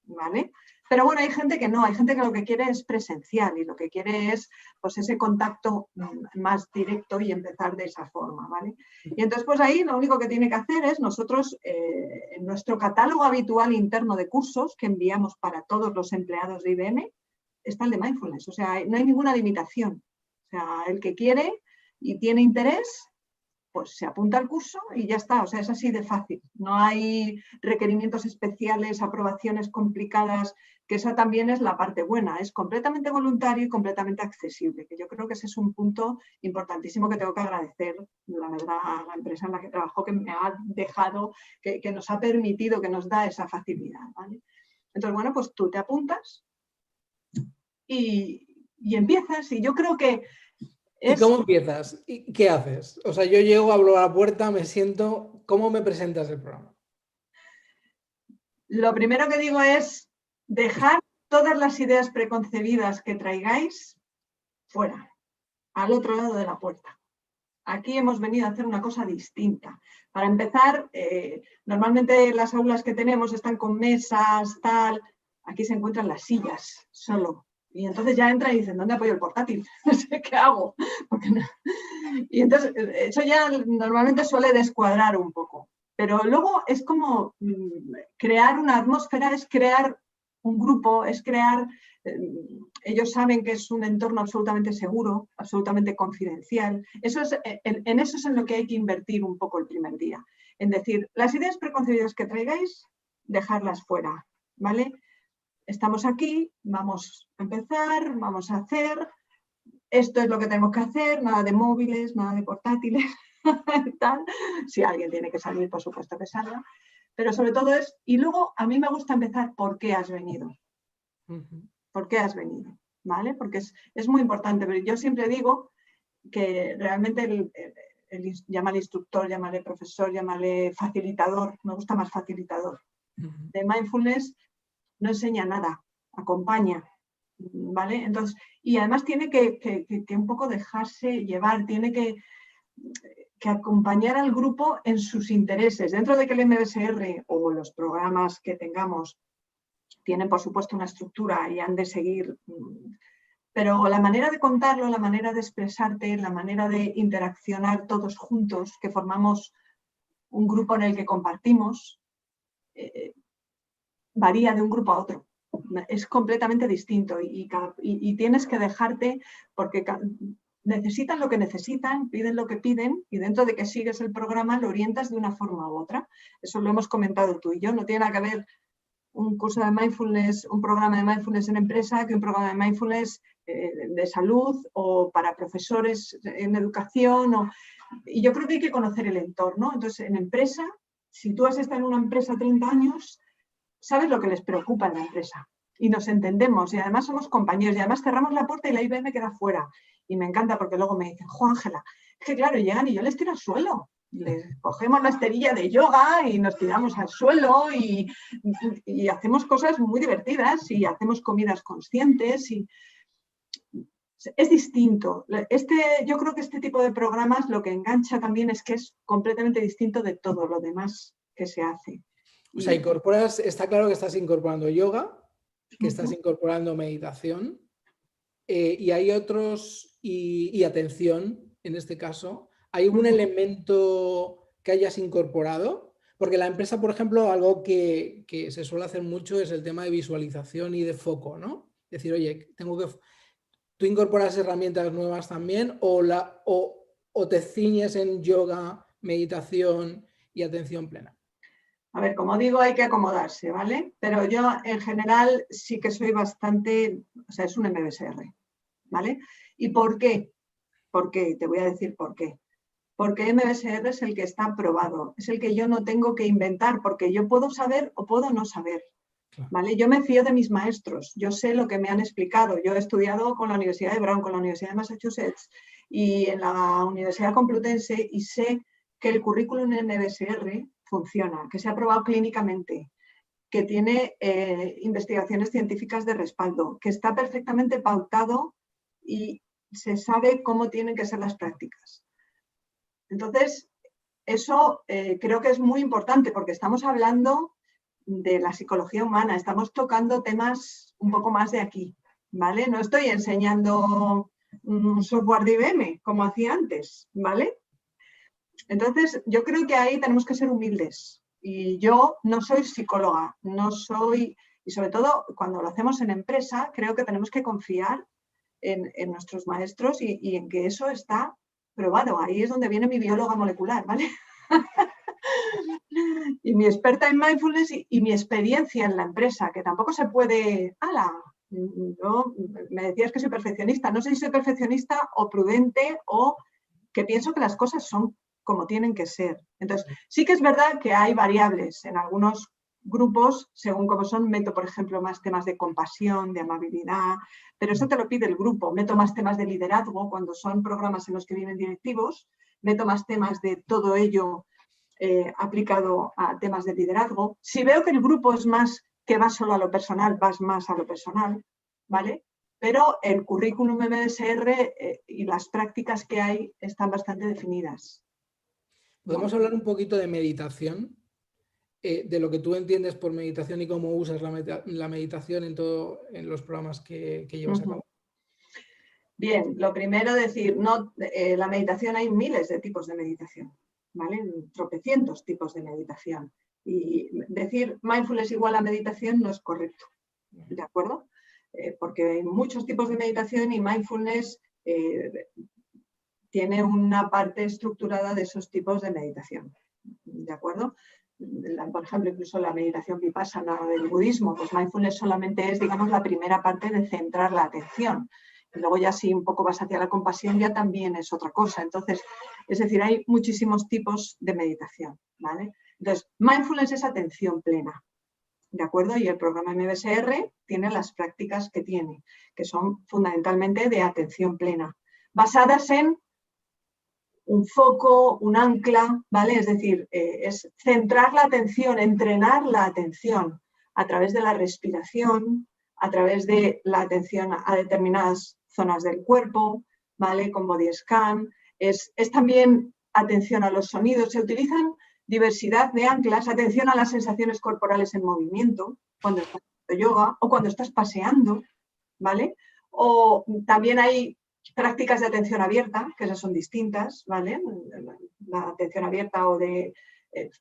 ¿vale? Pero bueno, hay gente que no, hay gente que lo que quiere es presencial y lo que quiere es pues ese contacto más directo y empezar de esa forma, ¿vale? Y entonces pues ahí lo único que tiene que hacer es nosotros, en nuestro catálogo habitual interno de cursos que enviamos para todos los empleados de IBM, está el de mindfulness, o sea, no hay ninguna limitación. O sea, el que quiere y tiene interés, pues se apunta al curso y ya está, o sea, es así de fácil. No hay requerimientos especiales, aprobaciones complicadas, que esa también es la parte buena, es completamente voluntario y completamente accesible, que yo creo que ese es un punto importantísimo que tengo que agradecer, la verdad, a la empresa en la que trabajo, que me ha dejado, que nos ha permitido, que nos da esa facilidad, ¿vale? Entonces, bueno, pues tú te apuntas y empiezas, y yo creo que ¿Y cómo empiezas? ¿Y qué haces? O sea, yo llego, abro la puerta, me siento, ¿cómo me presentas el programa? Lo primero que digo es dejar todas las ideas preconcebidas que traigáis fuera, al otro lado de la puerta. Aquí hemos venido a hacer una cosa distinta. Para empezar, normalmente las aulas que tenemos están con mesas, tal. Aquí se encuentran las sillas, solo. Y entonces ya entran y dicen, ¿dónde apoyo el portátil? No sé qué hago. No. Y entonces eso ya normalmente suele descuadrar un poco. Pero luego es como crear una atmósfera, es crear un grupo, es crear ellos saben que es un entorno absolutamente seguro, absolutamente confidencial. En eso es en lo que hay que invertir un poco el primer día. En decir, las ideas preconcebidas que traigáis, dejarlas fuera, ¿vale? Estamos aquí, vamos a empezar, vamos a hacer, esto es lo que tenemos que hacer, nada de móviles, nada de portátiles, tal. Si alguien tiene que salir, por supuesto que salga. Pero sobre todo y luego a mí me gusta empezar por qué has venido. ¿Por qué has venido? ¿Vale? Porque es muy importante, pero yo siempre digo que realmente llámale instructor, llámale profesor, llámale facilitador, me gusta más facilitador. De mindfulness no enseña nada, acompaña, ¿vale? Entonces, y además tiene que un poco dejarse llevar, tiene que acompañar al grupo en sus intereses. Dentro de que el MBSR o los programas que tengamos tienen, por supuesto, una estructura y han de seguir, pero la manera de contarlo, la manera de expresarte, la manera de interaccionar todos juntos, que formamos un grupo en el que compartimos, varía de un grupo a otro. Es completamente distinto y tienes que dejarte porque necesitan lo que necesitan, piden lo que piden y dentro de que sigues el programa lo orientas de una forma u otra. Eso lo hemos comentado tú y yo, no tiene nada que ver un curso de mindfulness, un programa de mindfulness en empresa que un programa de mindfulness de salud o para profesores en educación. Y yo creo que hay que conocer el entorno. Entonces, en empresa, si tú has estado en una empresa 30 años, sabes lo que les preocupa en la empresa y nos entendemos y además somos compañeros y además cerramos la puerta y la IBM queda fuera. Y me encanta porque luego me dicen, Ángela, es que claro, llegan y yo les tiro al suelo. Les cogemos la esterilla de yoga y nos tiramos al suelo y hacemos cosas muy divertidas y hacemos comidas conscientes y es distinto. Yo creo que este tipo de programas lo que engancha también es que es completamente distinto de todo lo demás que se hace. O sea, está claro que estás incorporando yoga, que estás incorporando meditación y hay otros, y atención, en este caso. ¿Hay algún elemento que hayas incorporado? Porque la empresa, por ejemplo, algo que se suele hacer mucho es el tema de visualización y de foco, ¿no? Es decir, oye, ¿tú incorporas herramientas nuevas también o te ciñes en yoga, meditación y atención plena? A ver, como digo, hay que acomodarse, ¿vale? Pero yo en general sí que soy bastante, o sea, es un MBSR, ¿vale? ¿Y por qué? ¿Por qué? Te voy a decir por qué. Porque MBSR es el que está probado, es el que yo no tengo que inventar, porque yo puedo saber o puedo no saber, ¿vale? Yo me fío de mis maestros, yo sé lo que me han explicado, yo he estudiado con la Universidad de Brown, con la Universidad de Massachusetts y en la Universidad Complutense y sé que el currículum en MBSR funciona, que se ha probado clínicamente, que tiene investigaciones científicas de respaldo, que está perfectamente pautado y se sabe cómo tienen que ser las prácticas. Entonces, eso creo que es muy importante porque estamos hablando de la psicología humana, estamos tocando temas un poco más de aquí, ¿vale? No estoy enseñando un software de IBM como hacía antes, ¿vale? Entonces, yo creo que ahí tenemos que ser humildes. Y yo no soy psicóloga, y sobre todo cuando lo hacemos en empresa, creo que tenemos que confiar en nuestros maestros y en que eso está probado. Ahí es donde viene mi bióloga molecular, ¿vale? Y mi experta en mindfulness y mi experiencia en la empresa, que tampoco se puede... Yo, me decías que soy perfeccionista. No sé si soy perfeccionista o prudente o que pienso que las cosas son como tienen que ser. Entonces, sí que es verdad que hay variables en algunos grupos, según cómo son, meto, por ejemplo, más temas de compasión, de amabilidad, pero eso te lo pide el grupo. Meto más temas de liderazgo cuando son programas en los que vienen directivos, meto más temas de todo ello aplicado a temas de liderazgo. Si veo que el grupo es más que va solo a lo personal, vas más a lo personal, ¿vale? Pero el currículum MBSR y las prácticas que hay están bastante definidas. ¿Podemos hablar un poquito de meditación? De lo que tú entiendes por meditación y cómo usas la meditación en los programas que llevas a cabo. Bien, lo primero decir, la meditación hay miles de tipos de meditación, ¿vale? Tropecientos tipos de meditación. Y decir mindfulness igual a meditación no es correcto, ¿de acuerdo? porque hay muchos tipos de meditación y mindfulness tiene una parte estructurada de esos tipos de meditación, ¿de acuerdo? Por ejemplo, incluso la meditación vipassana del budismo, pues mindfulness solamente es, digamos, la primera parte de centrar la atención. Y luego ya si un poco vas hacia la compasión ya también es otra cosa. Entonces, es decir, hay muchísimos tipos de meditación, ¿vale? Entonces, mindfulness es atención plena, ¿de acuerdo? Y el programa MBSR tiene las prácticas que tiene, que son fundamentalmente de atención plena, basadas en un foco, un ancla, ¿vale? Es decir, es centrar la atención, entrenar la atención a través de la respiración, a través de la atención a determinadas zonas del cuerpo, ¿vale? Con body scan. Es también atención a los sonidos. Se utilizan diversidad de anclas, atención a las sensaciones corporales en movimiento, cuando estás haciendo yoga o cuando estás paseando, ¿vale? O también hay prácticas de atención abierta, que esas son distintas, ¿vale? La atención abierta o de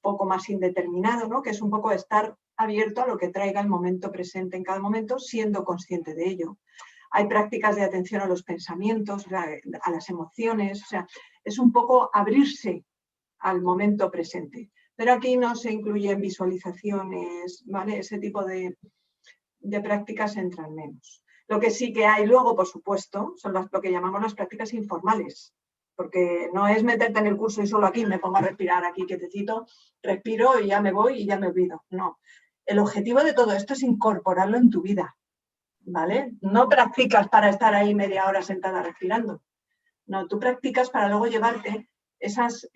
foco más indeterminado, ¿no? Que es un poco estar abierto a lo que traiga el momento presente en cada momento, siendo consciente de ello. Hay prácticas de atención a los pensamientos, a las emociones, o sea, es un poco abrirse al momento presente. Pero aquí no se incluyen visualizaciones, ¿vale? Ese tipo de prácticas entran menos. Lo que sí que hay luego, por supuesto, son lo que llamamos las prácticas informales, porque no es meterte en el curso y solo aquí me pongo a respirar aquí quietecito, respiro y ya me voy y ya me olvido. No. El objetivo de todo esto es incorporarlo en tu vida, ¿vale? No practicas para estar ahí media hora sentada respirando. No, tú practicas para luego llevarte esas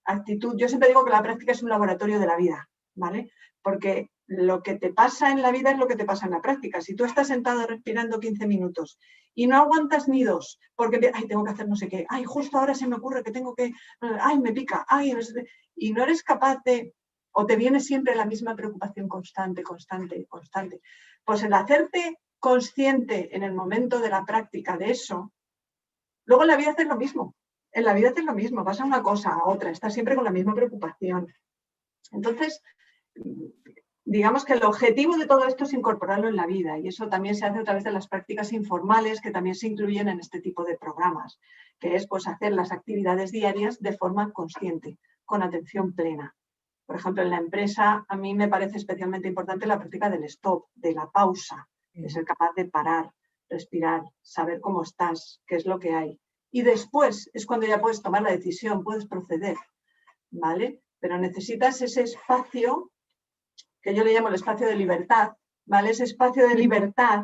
actitudes. Yo siempre digo que la práctica es un laboratorio de la vida, ¿vale? Porque lo que te pasa en la vida es lo que te pasa en la práctica. Si tú estás sentado respirando 15 minutos y no aguantas ni 2, porque ay, tengo que hacer no sé qué, ay, justo ahora se me ocurre que tengo que, ay, me pica, ay, no sé qué, y no eres capaz de, o te viene siempre la misma preocupación constante, pues el hacerte consciente en el momento de la práctica de eso, luego en la vida haces lo mismo. En la vida haces lo mismo, vas a una cosa, a otra, estás siempre con la misma preocupación. Entonces, digamos que el objetivo de todo esto es incorporarlo en la vida y eso también se hace a través de las prácticas informales que también se incluyen en este tipo de programas, que es pues hacer las actividades diarias de forma consciente, con atención plena. Por ejemplo, en la empresa a mí me parece especialmente importante la práctica del stop, de la pausa, de ser capaz de parar, respirar, saber cómo estás, qué es lo que hay. Y después es cuando ya puedes tomar la decisión, puedes proceder, ¿vale? Pero necesitas ese espacio que yo le llamo el espacio de libertad, ¿vale? Ese espacio de libertad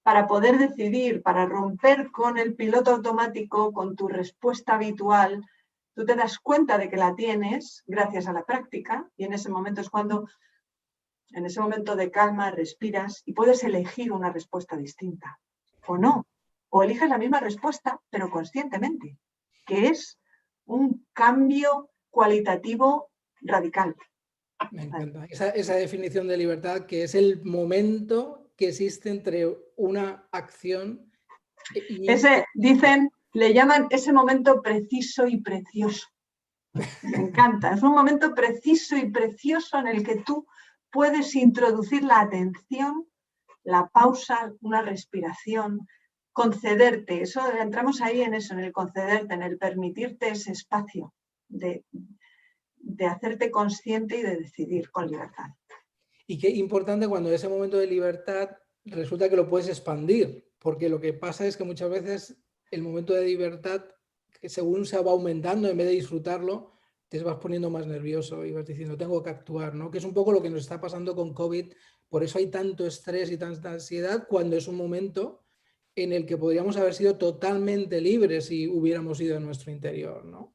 para poder decidir, para romper con el piloto automático, con tu respuesta habitual. Tú te das cuenta de que la tienes gracias a la práctica y en ese momento es cuando, en ese momento de calma, respiras y puedes elegir una respuesta distinta o no. O eliges la misma respuesta, pero conscientemente, que es un cambio cualitativo radical. Me encanta. Esa definición de libertad, que es el momento que existe entre una acción y... Le llaman ese momento preciso y precioso. Me encanta. Es un momento preciso y precioso en el que tú puedes introducir la atención, la pausa, una respiración, concederte. Eso, entramos ahí en eso, en el concederte, en el permitirte ese espacio de hacerte consciente y de decidir con libertad. Y qué importante cuando ese momento de libertad resulta que lo puedes expandir, porque lo que pasa es que muchas veces el momento de libertad, que según se va aumentando, en vez de disfrutarlo, te vas poniendo más nervioso y vas diciendo, tengo que actuar, ¿no? Que es un poco lo que nos está pasando con COVID, por eso hay tanto estrés y tanta ansiedad, cuando es un momento en el que podríamos haber sido totalmente libres si hubiéramos ido a nuestro interior, ¿no?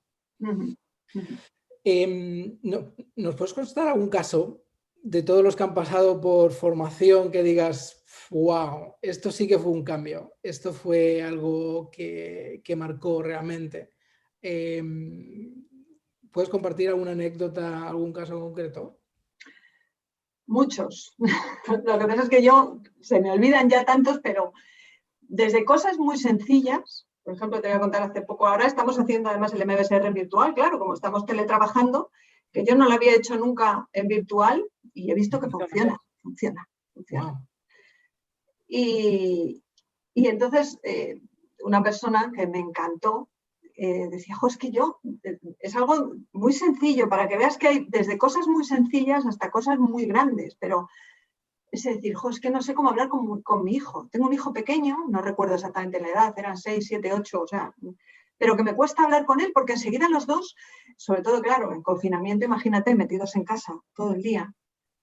¿Nos puedes contar algún caso de todos los que han pasado por formación que digas, wow, esto sí que fue un cambio, esto fue algo que marcó realmente? ¿Puedes compartir alguna anécdota, algún caso concreto? Muchos. Lo que pasa es que se me olvidan ya tantos, pero desde cosas muy sencillas, por ejemplo, te voy a contar hace poco, ahora estamos haciendo además el MBSR virtual, claro, como estamos teletrabajando, que yo no lo había hecho nunca en virtual y he visto que funciona. Wow. Y entonces una persona que me encantó decía, es que es algo muy sencillo, para que veas que hay desde cosas muy sencillas hasta cosas muy grandes, pero es decir, es que no sé cómo hablar con mi hijo. Tengo un hijo pequeño, no recuerdo exactamente la edad, eran 6, 7, 8, o sea, pero que me cuesta hablar con él porque enseguida los dos, sobre todo, claro, en confinamiento, imagínate, metidos en casa todo el día,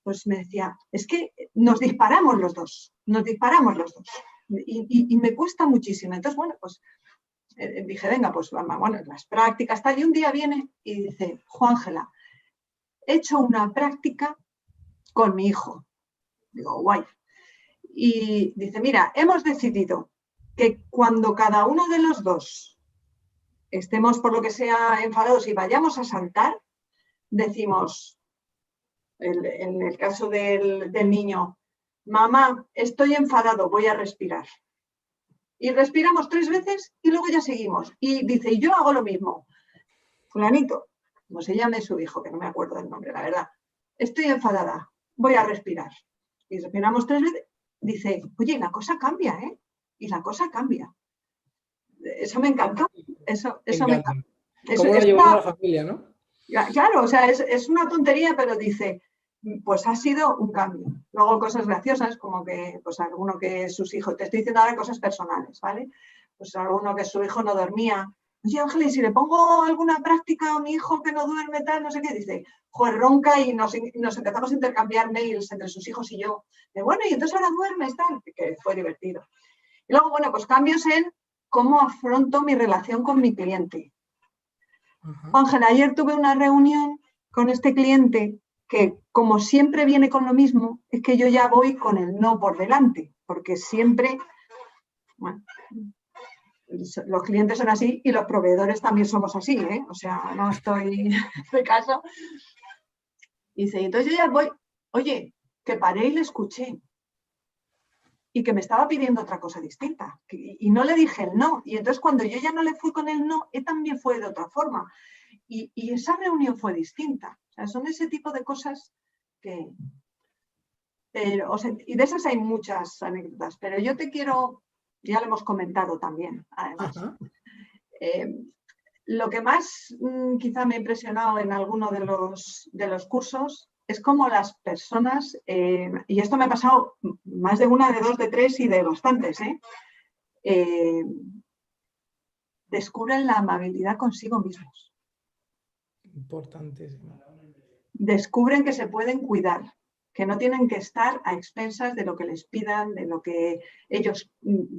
pues me decía, es que nos disparamos los dos y me cuesta muchísimo. Entonces, bueno, pues dije, venga, pues vamos, bueno, las prácticas, tal, y un día viene y dice, Juángela, he hecho una práctica con mi hijo. Digo, guay. Y dice, mira, hemos decidido que cuando cada uno de los dos estemos por lo que sea enfadados y vayamos a saltar, decimos, en el caso del niño, mamá, estoy enfadado, voy a respirar. Y respiramos 3 veces y luego ya seguimos. Y dice, y yo hago lo mismo. Fulanito, como se llame su hijo, que no me acuerdo del nombre, la verdad. Estoy enfadada, voy a respirar. Y respiramos 3 veces. Dice, oye, la cosa cambia, ¿eh? Y la cosa cambia. Eso me encantó. Eso me encanta. ¿Cómo lo ha llevado la familia, no? Claro, o sea, es una tontería, pero dice, pues ha sido un cambio. Luego cosas graciosas, como que, pues alguno que sus hijos, te estoy diciendo ahora cosas personales, ¿vale? Pues alguno que su hijo no dormía. Oye, Ángeles, si le pongo alguna práctica a mi hijo que no duerme, tal, no sé qué, dice, joder, ronca, y nos empezamos a intercambiar mails entre sus hijos y yo. De bueno, y entonces ahora duermes, tal, que fue divertido. Y luego, bueno, pues cambios en cómo afronto mi relación con mi cliente. Ángela, ayer tuve una reunión con este cliente que, como siempre viene con lo mismo, es que yo ya voy con el no por delante, porque siempre, bueno, los clientes son así y los proveedores también somos así, ¿eh? O sea, no estoy de caso. Y dice, entonces yo ya voy, oye, que paré y le escuché y que me estaba pidiendo otra cosa distinta y no le dije el no. Y entonces cuando yo ya no le fui con el no, él también fue de otra forma. Y esa reunión fue distinta. O sea, son ese tipo de cosas que... o sea, y de esas hay muchas anécdotas, pero yo te quiero, ya lo hemos comentado también, además. Lo que más quizá me ha impresionado en alguno de los cursos es cómo las personas, y esto me ha pasado más de una, de dos, de tres y de bastantes, descubren la amabilidad consigo mismos. Importantísimo. Descubren que se pueden cuidar, que no tienen que estar a expensas de lo que les pidan, de lo que ellos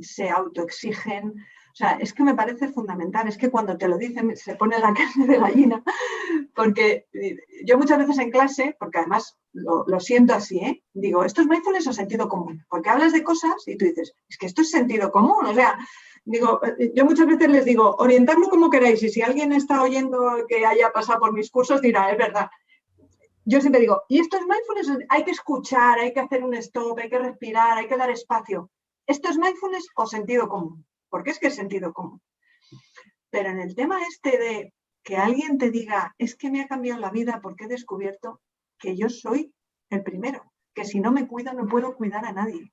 se autoexigen. O sea, es que me parece fundamental, es que cuando te lo dicen se pone la carne de gallina, porque yo muchas veces en clase, porque además lo siento así, digo, ¿esto es mindfulness o sentido común? Porque hablas de cosas y tú dices, es que esto es sentido común, o sea, digo, yo muchas veces les digo, orientadlo como queráis, y si alguien está oyendo que haya pasado por mis cursos dirá, es verdad. Yo siempre digo, y esto es mindfulness, hay que escuchar, hay que hacer un stop, hay que respirar, hay que dar espacio. ¿Esto es mindfulness o sentido común? Porque es que es sentido común. Pero en el tema este de que alguien te diga, es que me ha cambiado la vida porque he descubierto que yo soy el primero, que si no me cuido no puedo cuidar a nadie.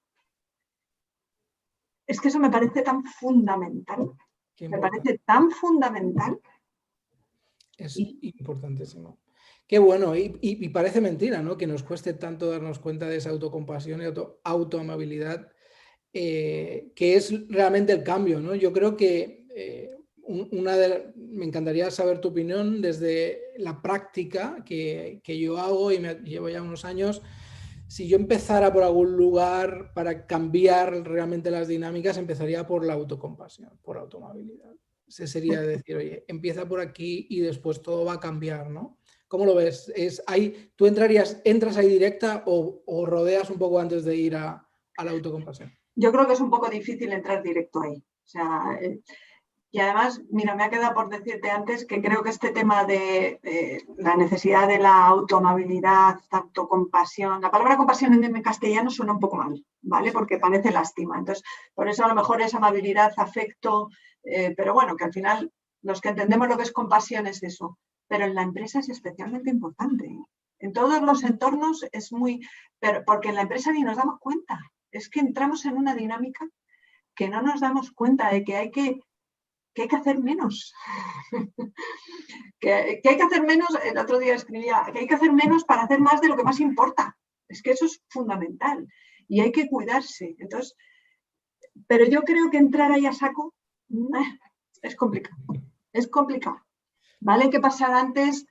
Es que eso me parece tan fundamental. Me parece tan fundamental. Es importantísimo. Qué bueno, y parece mentira, ¿no? Que nos cueste tanto darnos cuenta de esa autocompasión y autoamabilidad, que es realmente el cambio, ¿no? Yo creo que me encantaría saber tu opinión desde la práctica que yo hago y llevo ya unos años. Si yo empezara por algún lugar para cambiar realmente las dinámicas, empezaría por la autocompasión, por autoamabilidad. Ese sería decir, oye, empieza por aquí y después todo va a cambiar, ¿no? ¿Cómo lo ves? ¿Tú entras ahí directa o rodeas un poco antes de ir a la autocompasión? Yo creo que es un poco difícil entrar directo ahí. O sea, y además, mira, me ha quedado por decirte antes que creo que este tema de la necesidad de la autoamabilidad, autocompasión, la palabra compasión en castellano suena un poco mal, ¿vale? Porque parece lástima. Entonces, por eso a lo mejor es amabilidad, afecto, pero bueno, que al final los que entendemos lo que es compasión es eso. Pero en la empresa es especialmente importante. En todos los entornos es muy... porque en la empresa ni nos damos cuenta. es que entramos en una dinámica que no nos damos cuenta de que hay que hacer menos. que hay que hacer menos, el otro día escribía, que hay que hacer menos para hacer más de lo que más importa. Es que eso es fundamental y hay que cuidarse. Entonces, pero yo creo que entrar ahí a saco es complicado. Es complicado. ¿Vale? Hay que pasar antes.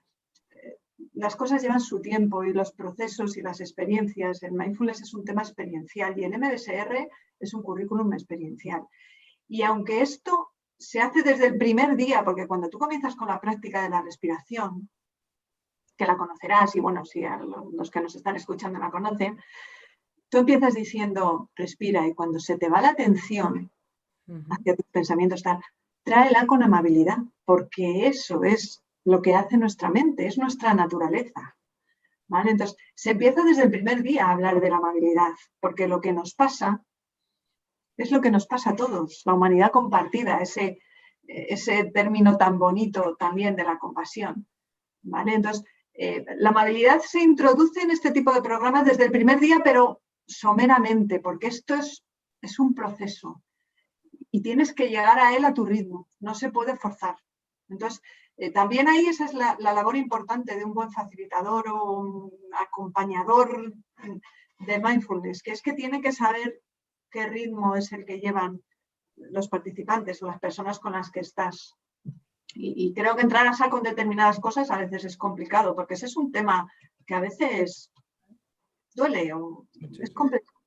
Las cosas llevan su tiempo y los procesos y las experiencias. El mindfulness es un tema experiencial y el MBSR es un currículum experiencial. Y aunque esto se hace desde el primer día, porque cuando tú comienzas con la práctica de la respiración, que la conocerás, y bueno, si a los que nos están escuchando la conocen, tú empiezas diciendo, respira, y cuando se te va la atención hacia tus pensamientos, tráela con amabilidad, porque eso es lo que hace nuestra mente, es nuestra naturaleza. ¿Vale? Entonces, se empieza desde el primer día a hablar de la amabilidad, porque lo que nos pasa es lo que nos pasa a todos, la humanidad compartida, ese término tan bonito también de la compasión. ¿Vale? Entonces, la amabilidad se introduce en este tipo de programas desde el primer día, pero someramente, porque esto es un proceso y tienes que llegar a él a tu ritmo, no se puede forzar. Entonces, también ahí esa es la labor importante de un buen facilitador o un acompañador de mindfulness, que es que tiene que saber qué ritmo es el que llevan los participantes o las personas con las que estás. Y creo que entrar a saco en determinadas cosas a veces es complicado, porque ese es un tema que a veces duele o es complicado.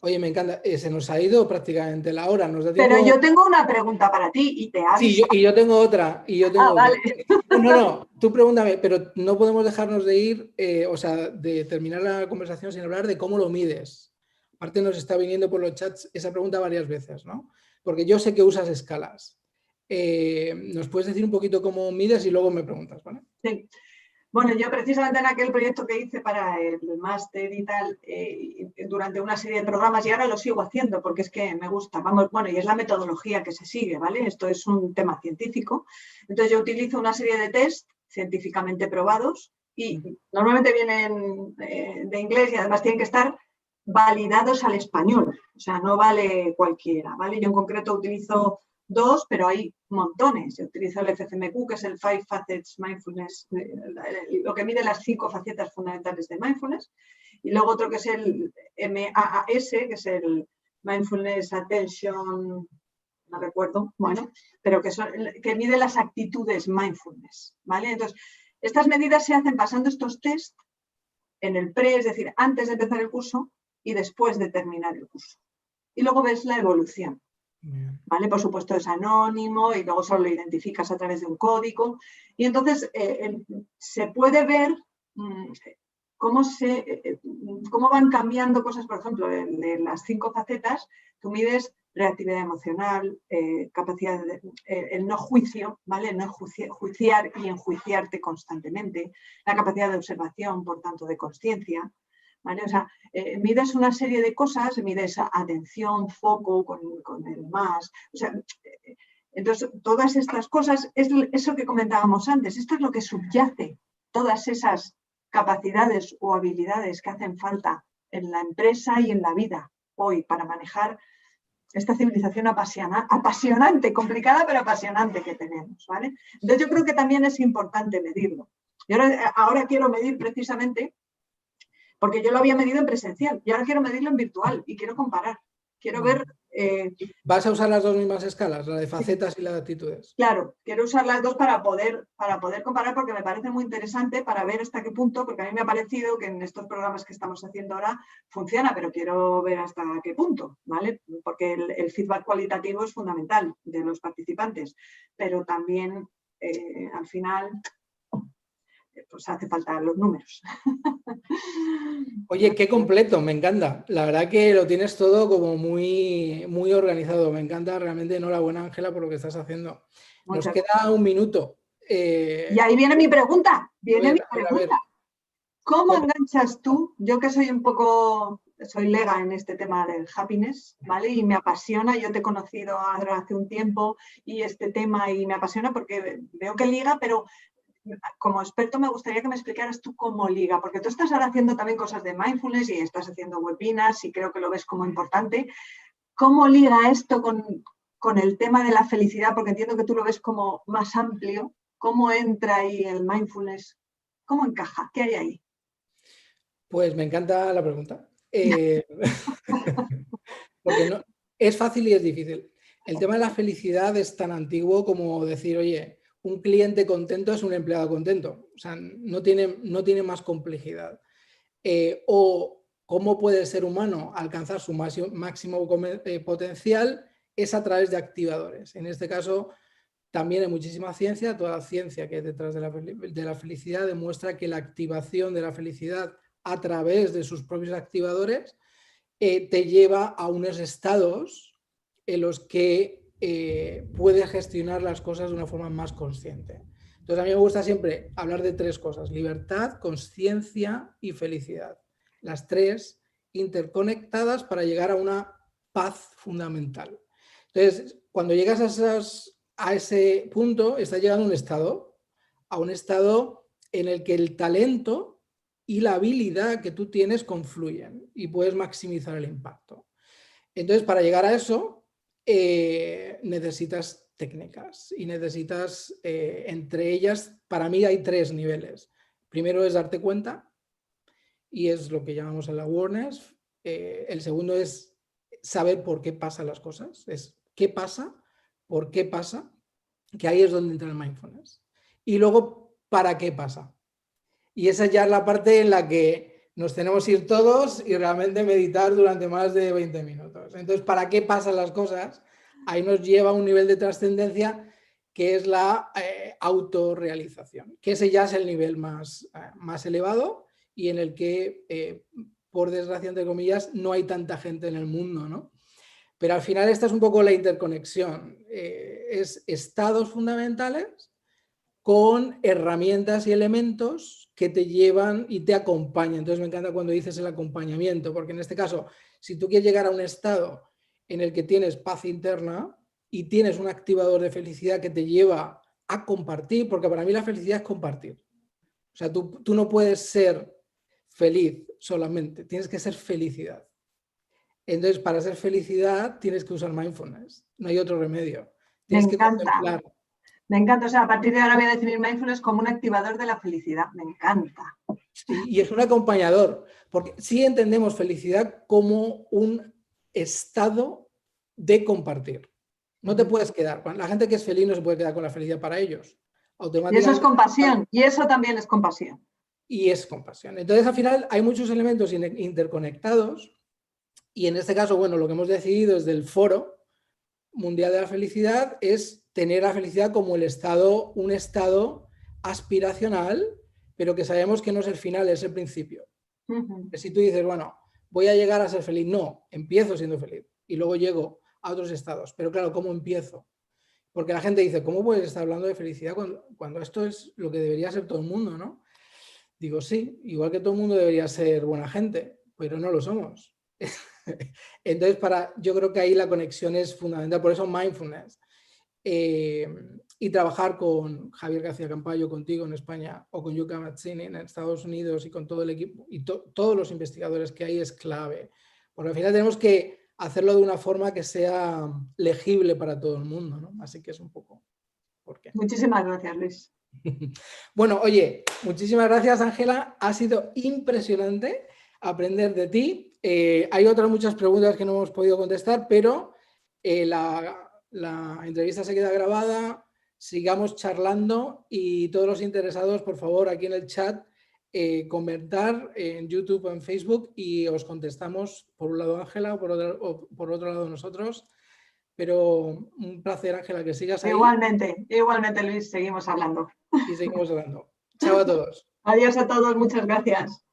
Oye, me encanta. Se nos ha ido prácticamente la hora. ¿Nos da tiempo? Pero yo tengo una pregunta para ti y te aviso. Sí, y yo tengo otra. Vale. No, tú pregúntame, pero no podemos dejarnos de ir, o sea, de terminar la conversación sin hablar de cómo lo mides. Aparte nos está viniendo por los chats esa pregunta varias veces, ¿no? Porque yo sé que usas escalas. ¿Nos puedes decir un poquito cómo mides y luego me preguntas, ¿vale? Sí. Bueno, yo precisamente en aquel proyecto que hice para el máster y tal, durante una serie de programas, y ahora lo sigo haciendo porque es que me gusta, bueno, y es la metodología que se sigue, ¿vale? Esto es un tema científico. Entonces yo utilizo una serie de test científicamente probados y normalmente vienen de inglés y además tienen que estar validados al español, o sea, no vale cualquiera, ¿vale? Yo en concreto utilizo 2, pero hay montones. Yo utilizo el FCMQ, que es el Five Facets Mindfulness, lo que mide las 5 facetas fundamentales de Mindfulness. Y luego otro que es el MAAS, que es el Mindfulness Attention, no recuerdo, bueno, pero que mide las actitudes Mindfulness, ¿vale? Entonces, estas medidas se hacen pasando estos test en el pre, es decir, antes de empezar el curso y después de terminar el curso. Y luego ves la evolución. ¿Vale? Por supuesto es anónimo y luego solo lo identificas a través de un código y entonces se puede ver cómo van cambiando cosas, por ejemplo, de las 5 facetas, tú mides reactividad emocional, capacidad de el no juicio, ¿vale? El no juiciar y enjuiciarte constantemente, la capacidad de observación, por tanto, de consciencia. ¿Vale? O sea, mides una serie de cosas, mides atención, foco con el más. O sea, entonces, todas estas cosas, es eso que comentábamos antes, esto es lo que subyace, todas esas capacidades o habilidades que hacen falta en la empresa y en la vida hoy para manejar esta civilización apasionante, complicada pero apasionante que tenemos. ¿Vale? Entonces, yo creo que también es importante medirlo. Y ahora quiero medir precisamente. Porque yo lo había medido en presencial y ahora quiero medirlo en virtual y quiero comparar. Quiero ver... ¿Vas a usar las 2 mismas escalas, la de facetas y la de actitudes? Claro, quiero usar las 2 para poder comparar porque me parece muy interesante para ver hasta qué punto, porque a mí me ha parecido que en estos programas que estamos haciendo ahora funciona, pero quiero ver hasta qué punto, ¿vale? Porque el feedback cualitativo es fundamental de los participantes, pero también al final... pues hace falta los números. Oye, qué completo, me encanta. La verdad que lo tienes todo como muy, muy organizado. Me encanta, realmente enhorabuena, Ángela, por lo que estás haciendo. Nos queda un minuto. Y ahí viene mi pregunta. A ver. ¿Cómo enganchas tú? Yo que soy soy lega en este tema del happiness, ¿vale? Y me apasiona, yo te he conocido hace un tiempo y este tema y me apasiona porque veo que liga, pero como experto me gustaría que me explicaras tú cómo liga, porque tú estás ahora haciendo también cosas de mindfulness y estás haciendo webinars y creo que lo ves como importante. ¿Cómo liga esto con el tema de la felicidad? Porque entiendo que tú lo ves como más amplio. ¿Cómo entra ahí el mindfulness? ¿Cómo encaja? ¿Qué hay ahí? Pues me encanta la pregunta. Porque no, es fácil y es difícil. El tema de la felicidad es tan antiguo como decir, oye, un cliente contento es un empleado contento. O sea, no tiene más complejidad. O cómo puede el ser humano alcanzar su máximo potencial es a través de activadores. En este caso, también hay muchísima ciencia. Toda la ciencia que hay detrás de la felicidad demuestra que la activación de la felicidad a través de sus propios activadores te lleva a unos estados en los que puedes gestionar las cosas de una forma más consciente. Entonces a mí me gusta siempre hablar de tres cosas: libertad, conciencia y felicidad. Las tres interconectadas para llegar a una paz fundamental. Entonces, cuando llegas a ese punto, estás llegando a un estado en el que el talento y la habilidad que tú tienes confluyen y puedes maximizar el impacto. Entonces, para llegar a eso, necesitas técnicas y necesitas, entre ellas, para mí hay tres niveles. Primero es darte cuenta y es lo que llamamos el awareness. El segundo es saber por qué pasan las cosas, es qué pasa, por qué pasa, que ahí es donde entra el mindfulness. Y luego, ¿para qué pasa? Y esa ya es la parte en la que nos tenemos que ir todos y realmente meditar durante más de 20 minutos. Entonces, ¿para qué pasan las cosas? Ahí nos lleva a un nivel de trascendencia que es la autorrealización, que ese ya es el nivel más elevado y en el que, por desgracia, entre comillas, no hay tanta gente en el mundo, ¿no? Pero al final esta es un poco la interconexión. Es estados fundamentales con herramientas y elementos que te llevan y te acompañan. Entonces me encanta cuando dices el acompañamiento, porque en este caso, si tú quieres llegar a un estado en el que tienes paz interna y tienes un activador de felicidad que te lleva a compartir, porque para mí la felicidad es compartir. O sea, tú no puedes ser feliz solamente, tienes que ser felicidad. Entonces, para ser felicidad tienes que usar mindfulness, no hay otro remedio. Me Tienes que encanta. contemplar. Me encanta, o sea, a partir de ahora voy a definir mindfulness como un activador de la felicidad. Me encanta. Y es un acompañador, porque sí entendemos felicidad como un estado de compartir. No te puedes quedar, la gente que es feliz no se puede quedar con la felicidad para ellos. Y eso es Automáticamente. compasión, y eso también es compasión. Y es compasión. Entonces, al final, hay muchos elementos interconectados y en este caso, bueno, lo que hemos decidido desde el Foro Mundial de la Felicidad es tener la felicidad como un estado aspiracional, pero que sabemos que no es el final, es el principio. Si tú dices, bueno, voy a llegar a ser feliz, no, empiezo siendo feliz y luego llego a otros estados. Pero claro, ¿cómo empiezo? Porque la gente dice, ¿cómo puedes estar hablando de felicidad cuando esto es lo que debería ser todo el mundo, ¿no? Digo, sí, igual que todo el mundo debería ser buena gente, pero no lo somos. Entonces, yo creo que ahí la conexión es fundamental, por eso mindfulness. Y trabajar con Javier García Campayo, contigo en España, o con Yuka Mazzini en Estados Unidos y con todo el equipo y todos los investigadores que hay es clave. Porque al final tenemos que hacerlo de una forma que sea legible para todo el mundo, ¿no? Así que es un poco por qué. Muchísimas gracias, Luis. Bueno, oye, muchísimas gracias, Ángela. Ha sido impresionante aprender de ti. Hay otras muchas preguntas que no hemos podido contestar, pero la entrevista se queda grabada. Sigamos charlando y todos los interesados, por favor, aquí en el chat, comentar en YouTube o en Facebook y os contestamos por un lado Ángela o por otro lado nosotros. Pero un placer, Ángela, que sigas ahí. Igualmente, Luis, seguimos hablando. Y seguimos hablando. Chao a todos. Adiós a todos, muchas gracias.